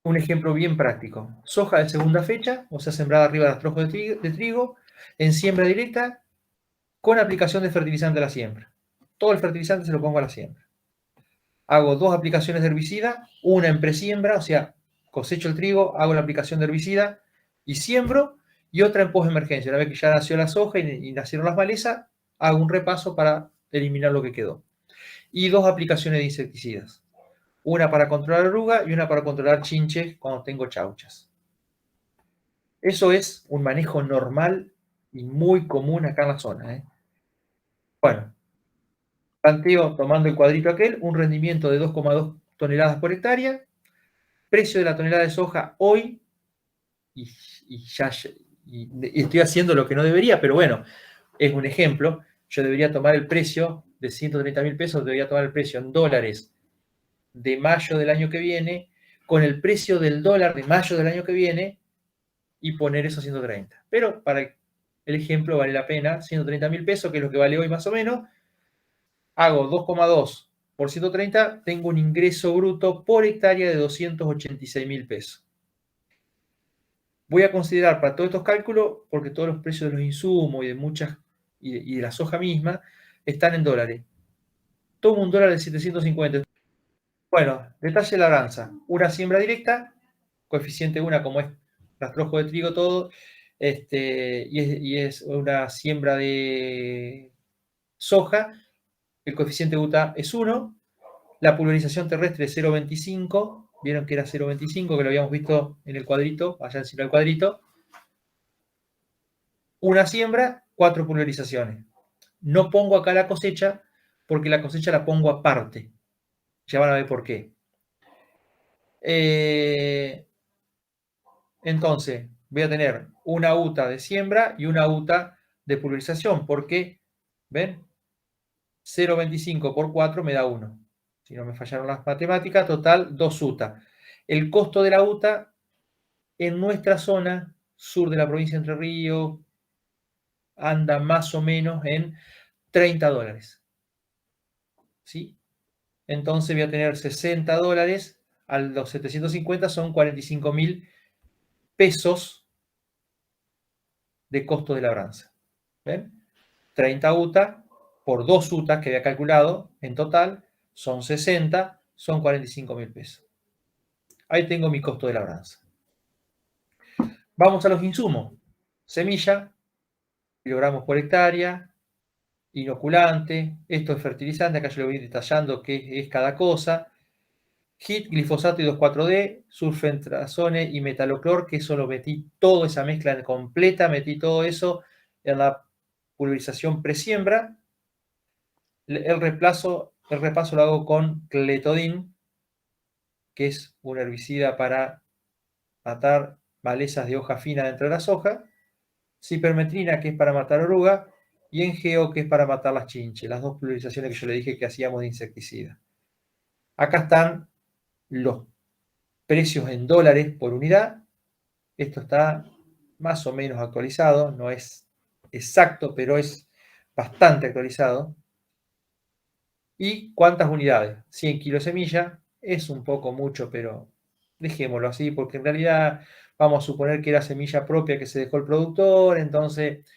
un ejemplo bien práctico. Soja de segunda fecha, o sea, sembrada arriba de rastrojos de trigo, en siembra directa, con aplicación de fertilizante a la siembra. Todo el fertilizante se lo pongo a la siembra. Hago 2 aplicaciones de herbicida, una en presiembra, o sea, cosecho el trigo, hago la aplicación de herbicida y siembro, y otra en post-emergencia. Una vez que ya nació la soja y nacieron las malezas, hago un repaso para eliminar lo que quedó. Y 2 aplicaciones de insecticidas. Una para controlar oruga y una para controlar chinches cuando tengo chauchas. Eso es un manejo normal y muy común acá en la zona, ¿eh? Bueno, planteo tomando el cuadrito aquel, un rendimiento de 2,2 toneladas por hectárea, precio de la tonelada de soja hoy, y, y ya y estoy haciendo lo que no debería, pero bueno, es un ejemplo. Yo debería tomar el precio de 130.000 pesos, debería tomar el precio en dólares de mayo del año que viene, con el precio del dólar de mayo del año que viene, y poner esos 130. Pero para el ejemplo vale la pena, 130.000 pesos, que es lo que vale hoy más o menos, hago 2,2 por 130, tengo un ingreso bruto por hectárea de 286.000 pesos. Voy a considerar para todos estos cálculos, porque todos los precios de los insumos y de la soja misma están en dólares. Tomo un dólar de 750. Bueno, detalle de labranza. Una siembra directa, coeficiente 1 como es rastrojo de trigo todo, y es una siembra de soja, el coeficiente UTA es 1, la pulverización terrestre es 0,25, vieron que era 0,25, que lo habíamos visto en el cuadrito, allá encima del cuadrito, una siembra, 4 pulverizaciones. No pongo acá la cosecha, porque la cosecha la pongo aparte. Ya van a ver por qué. Entonces, voy a tener una UTA de siembra y una UTA de pulverización, porque, ¿ven? 0,25 por 4 me da 1. Si no me fallaron las matemáticas, total 2 UTA. El costo de la UTA en nuestra zona, sur de la provincia de Entre Ríos, anda más o menos en $30. ¿Sí? Entonces voy a tener $60, a los 750 son 45.000 pesos de costo de labranza. ¿Ven? 30 UTA por 2 UTA que había calculado, en total son 60, son 45.000 pesos. Ahí tengo mi costo de labranza. Vamos a los insumos. Semilla, kilogramos por hectárea, inoculante, esto es fertilizante, acá yo le voy detallando qué es cada cosa. HIT, glifosato y 2,4-D, sulfentrazone y metaloclor, que eso lo metí toda esa mezcla completa, metí todo eso en la pulverización presiembra. El repaso lo hago con cletodin, que es un herbicida para matar malezas de hoja fina dentro de la soja, cipermetrina, que es para matar oruga, y Engeo, que es para matar las chinches, las 2 pulverizaciones que yo le dije que hacíamos de insecticida. Acá están los precios en dólares por unidad. Esto está más o menos actualizado, no es exacto, pero es bastante actualizado. ¿Y cuántas unidades? 100 kilos de semilla, es un poco mucho, pero dejémoslo así, porque en realidad vamos a suponer que era semilla propia que se dejó el productor, entonces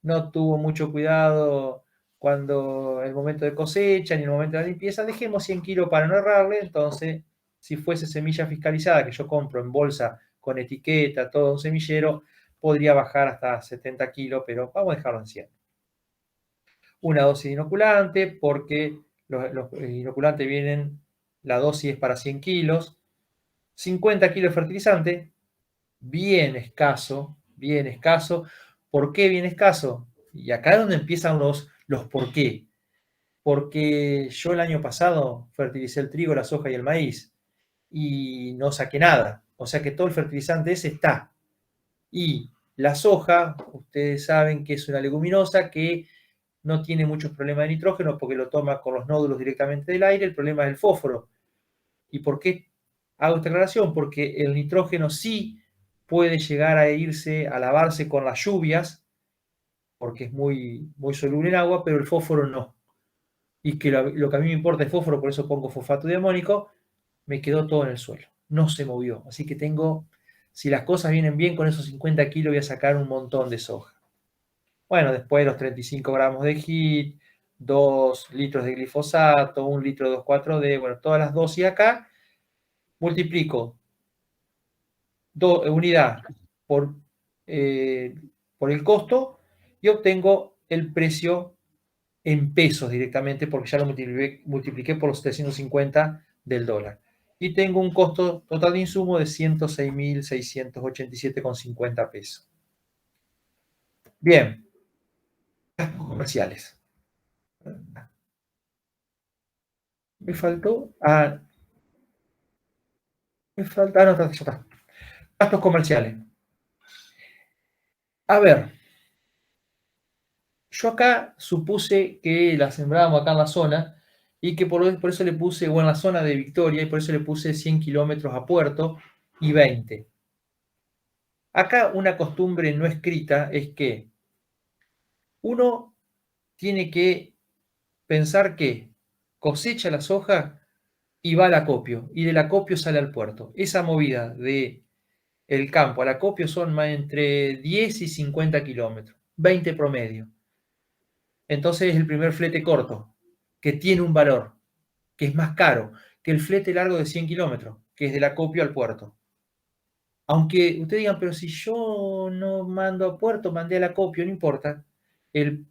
no tuvo mucho cuidado cuando el momento de cosecha ni el momento de la limpieza, dejemos 100 kilos para no errarle, entonces si fuese semilla fiscalizada que yo compro en bolsa con etiqueta, todo un semillero, podría bajar hasta 70 kilos, pero vamos a dejarlo en 100. Una dosis de inoculante, porque los inoculantes vienen, la dosis es para 100 kilos, 50 kilos de fertilizante, bien escaso, bien escaso. ¿Por qué bien escaso? Y acá es donde empiezan los por qué. Porque yo el año pasado fertilicé el trigo, la soja y el maíz y no saqué nada. O sea que todo el fertilizante ese está. Y la soja, ustedes saben que es una leguminosa que no tiene muchos problemas de nitrógeno porque lo toma con los nódulos directamente del aire. El problema es el fósforo. ¿Y por qué hago esta aclaración? Porque el nitrógeno sí puede llegar a irse, a lavarse con las lluvias, porque es muy, muy soluble en agua, pero el fósforo no. Y que lo que a mí me importa es fósforo, por eso pongo fosfato diamónico, me quedó todo en el suelo. No se movió. Así que tengo, si las cosas vienen bien, con esos 50 kilos voy a sacar un montón de soja. Bueno, después los 35 gramos de HIT, 2 litros de glifosato, 1 litro de 2,4-D, bueno, todas las dosis acá, multiplico unidad por, por el costo y obtengo el precio en pesos directamente porque ya lo multipliqué por los 350 del dólar. Y tengo un costo total de insumo de 106.687,50 pesos. Bien, gastos comerciales. Me faltó. No, ya está. Gastos comerciales. A ver, yo acá supuse que la sembrábamos acá en la zona y que por eso le puse, o en la zona de Victoria, y por eso le puse 100 kilómetros a Puerto y 20. Acá una costumbre no escrita es que uno tiene que pensar que cosecha la soja y va al acopio, y del acopio sale al puerto. Esa movida de el campo al acopio son entre 10 y 50 kilómetros, 20 promedio. Entonces es el primer flete corto, que tiene un valor, que es más caro que el flete largo de 100 kilómetros, que es del acopio al puerto. Aunque ustedes digan, pero si yo no mando a puerto, mandé al acopio, no importa. El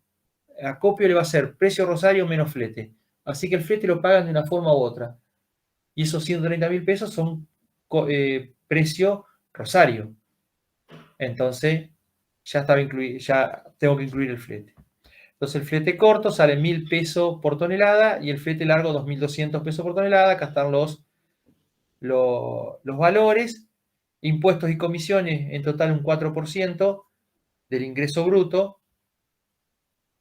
acopio le va a ser precio Rosario menos flete. Así que el flete lo pagan de una forma u otra. Y esos 130.000 pesos son precio Rosario. Entonces, ya estaba incluido, ya tengo que incluir el flete. Entonces, el flete corto sale 1.000 pesos por tonelada y el flete largo 2.200 pesos por tonelada. Acá están los valores. Impuestos y comisiones, en total un 4% del ingreso bruto.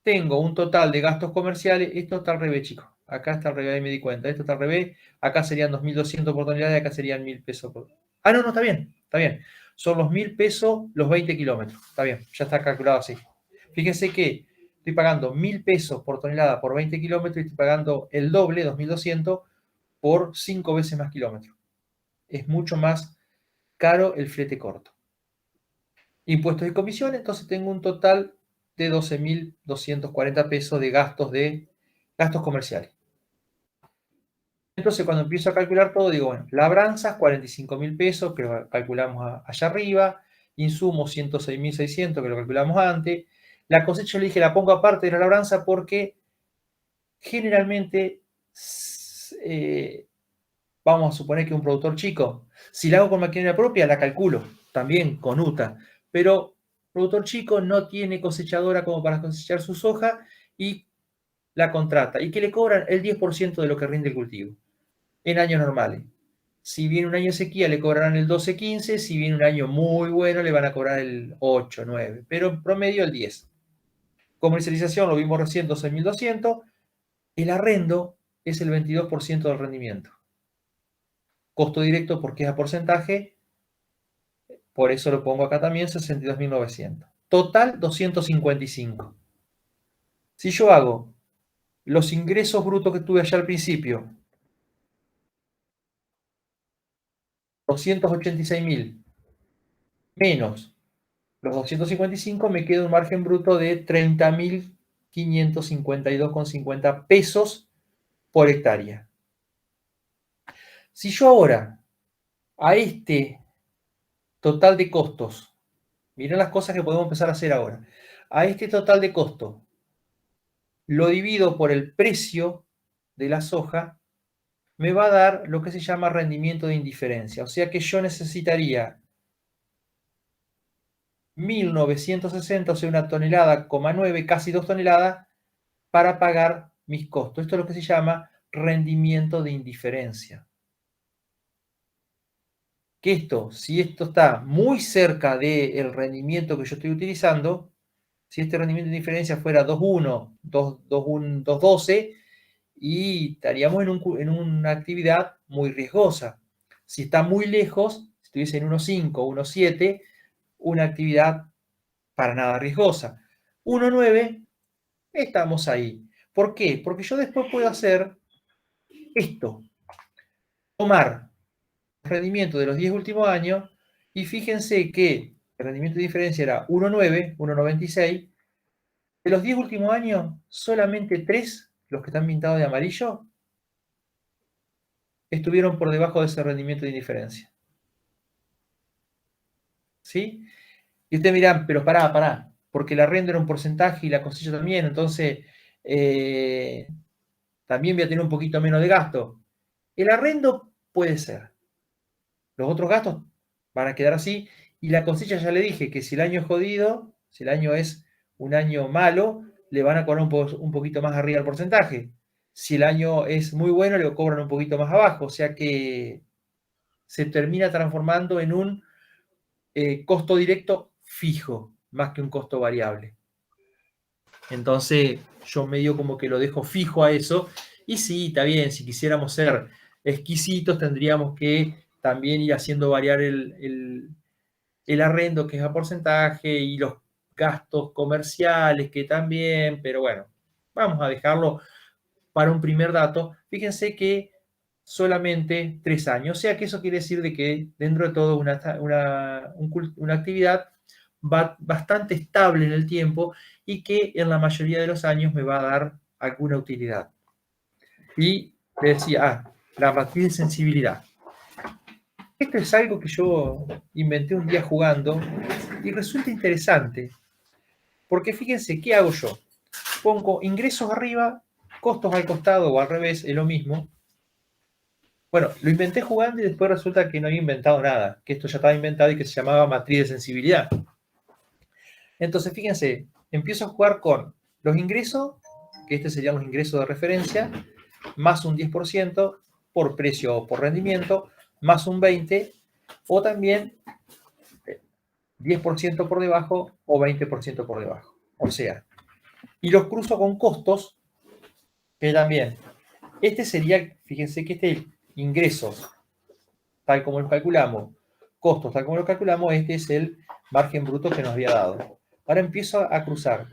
Tengo un total de gastos comerciales. Esto está al revés, chicos. Acá está al revés, ahí me di cuenta. Esto está al revés. Acá serían 2.200 por tonelada y acá serían 1.000 pesos por. Ah, no, está bien. Está bien. Son los 1.000 pesos los 20 kilómetros. Está bien, ya está calculado así. Fíjense que estoy pagando 1.000 pesos por tonelada por 20 kilómetros y estoy pagando el doble, 2.200, por 5 veces más kilómetros. Es mucho más caro el flete corto. Impuestos y comisiones, entonces tengo un total de 12.240 pesos de gastos comerciales. Entonces, cuando empiezo a calcular todo, digo, bueno, labranzas, 45.000 pesos, que lo calculamos allá arriba, insumos, 106.600, que lo calculamos antes. La cosecha, le dije, la pongo aparte de la labranza porque generalmente, vamos a suponer que un productor chico, si la hago con maquinaria propia, la calculo, también con UTA, pero productor chico no tiene cosechadora como para cosechar su soja y la contrata, y que le cobran el 10% de lo que rinde el cultivo en años normales. Si viene un año de sequía, le cobrarán el 12-15, si viene un año muy bueno, le van a cobrar el 8-9, pero en promedio el 10. Comercialización, lo vimos recién, 12.200. El arrendo es el 22% del rendimiento. Costo directo, porque es a porcentaje, por eso lo pongo acá también, 62.900. Total, 255. Si yo hago los ingresos brutos que tuve allá al principio, 286.000, menos los 255, me queda un margen bruto de 30.552,50 pesos por hectárea. Si yo ahora a este total de costos, miren las cosas que podemos empezar a hacer ahora, a este total de costos lo divido por el precio de la soja me va a dar lo que se llama rendimiento de indiferencia. O sea que yo necesitaría 1960, o sea, 1,9 toneladas, casi 2 toneladas, para pagar mis costos. Esto es lo que se llama rendimiento de indiferencia. Que esto, si esto está muy cerca del rendimiento que yo estoy utilizando, si este rendimiento de indiferencia fuera 2,1, 2,1, 2,12, y estaríamos en una actividad muy riesgosa. Si está muy lejos, si estuviese en 1,5, 1,7, una actividad para nada riesgosa. 1,9, estamos ahí. ¿Por qué? Porque yo después puedo hacer esto, tomar el rendimiento de los 10 últimos años, y fíjense que el rendimiento de diferencia era 1,9, 1,96. De los 10 últimos años, solamente 3, los que están pintados de amarillo, estuvieron por debajo de ese rendimiento de indiferencia. ¿Sí? Y ustedes dirán, pero pará, porque el arrendo era un porcentaje y la cosecha también, entonces también voy a tener un poquito menos de gasto. El arrendo puede ser. Los otros gastos van a quedar así. Y la cosecha, ya le dije que si el año es jodido, si el año es un año malo, le van a cobrar un poquito más arriba el porcentaje. Si el año es muy bueno, le cobran un poquito más abajo. O sea que se termina transformando en un costo directo fijo, más que un costo variable. Entonces, yo medio como que lo dejo fijo a eso. Y sí, está bien, si quisiéramos ser exquisitos, tendríamos que también ir haciendo variar el arrendo, que es a porcentaje, y los gastos comerciales, que también, pero bueno, vamos a dejarlo para un primer dato. Fíjense que solamente 3 años, o sea que eso quiere decir de que dentro de todo una actividad bastante estable en el tiempo, y que en la mayoría de los años me va a dar alguna utilidad. Y le decía, la matriz de sensibilidad. Esto es algo que yo inventé un día jugando y resulta interesante, porque fíjense, ¿qué hago yo? Pongo ingresos arriba, costos al costado, o al revés, es lo mismo. Bueno, lo inventé jugando y después resulta que no había inventado nada, que esto ya estaba inventado y que se llamaba matriz de sensibilidad. Entonces, fíjense, empiezo a jugar con los ingresos, que este serían los ingresos de referencia, más un 10% por precio o por rendimiento, más un 20%, o también 10% por debajo o 20% por debajo. O sea, y los cruzo con costos, que también, este sería, fíjense que este ingresos, tal como los calculamos, costos, tal como los calculamos, este es el margen bruto que nos había dado. Ahora empiezo a cruzar.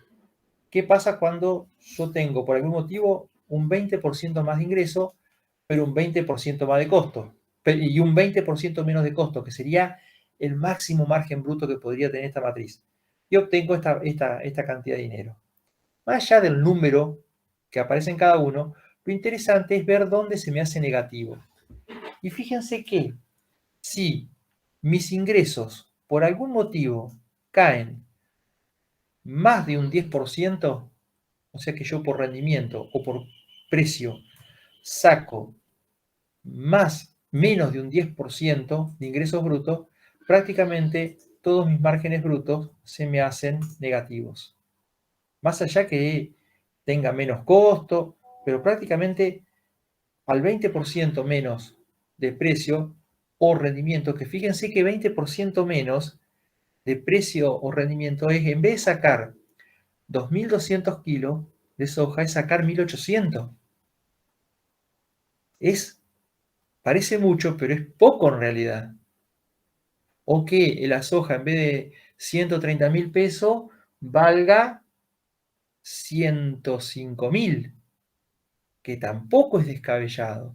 ¿Qué pasa cuando yo tengo, por algún motivo, un 20% más de ingreso, pero un 20% más de costo, y un 20% menos de costo, que sería el máximo margen bruto que podría tener esta matriz? Y obtengo esta cantidad de dinero. Más allá del número que aparece en cada uno, lo interesante es ver dónde se me hace negativo. Y fíjense que si mis ingresos por algún motivo caen más de un 10%, o sea que yo por rendimiento o por precio saco menos de un 10% de ingresos brutos, prácticamente todos mis márgenes brutos se me hacen negativos. Más allá que tenga menos costo, pero prácticamente al 20% menos de precio o rendimiento, que fíjense que 20% menos de precio o rendimiento es, en vez de sacar 2.200 kilos de soja, es sacar 1.800. Parece mucho, pero es poco en realidad. O que la soja, en vez de 130.000 pesos, valga 105.000, que tampoco es descabellado.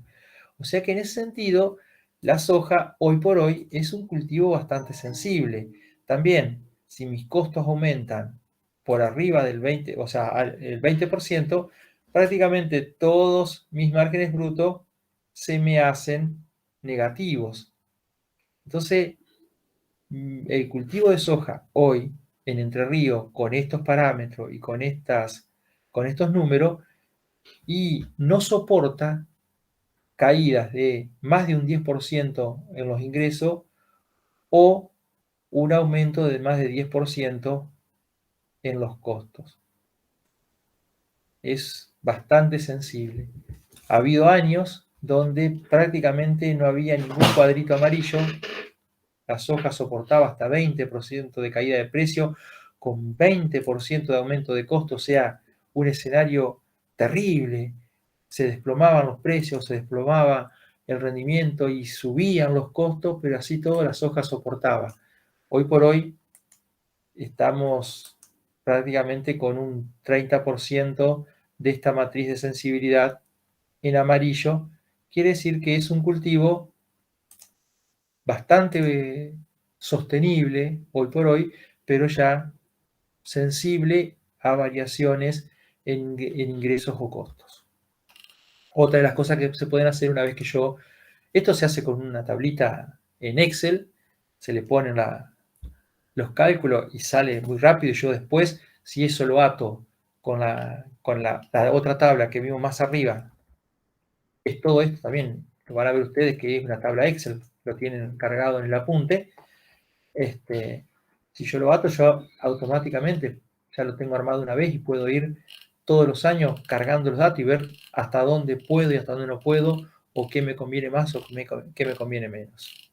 O sea que en ese sentido, la soja hoy por hoy es un cultivo bastante sensible. También, si mis costos aumentan por arriba del 20, o sea, el 20%, prácticamente todos mis márgenes brutos se me hacen negativos. Entonces, el cultivo de soja hoy en Entre Ríos, con estos parámetros y con estos números, y no soporta caídas de más de un 10% en los ingresos o un aumento de más de 10% en los costos. Es bastante sensible. Ha habido años donde prácticamente no había ningún cuadrito amarillo, la soja soportaba hasta 20% de caída de precio, con 20% de aumento de costo, o sea, un escenario terrible. Se desplomaban los precios, se desplomaba el rendimiento y subían los costos, pero así todo la soja soportaba. Hoy por hoy estamos prácticamente con un 30% de esta matriz de sensibilidad en amarillo. Quiere decir que es un cultivo bastante sostenible hoy por hoy, pero ya sensible a variaciones en ingresos o costos. Otra de las cosas que se pueden hacer una vez que esto se hace con una tablita en Excel, se le ponen los cálculos y sale muy rápido. Yo después, si eso lo ato con la otra tabla que vimos más arriba, es todo esto también, lo van a ver ustedes que es una tabla Excel, lo tienen cargado en el apunte. Si yo lo ato, yo automáticamente ya lo tengo armado una vez y puedo ir todos los años cargando los datos y ver hasta dónde puedo y hasta dónde no puedo, o qué me conviene más o qué me conviene menos.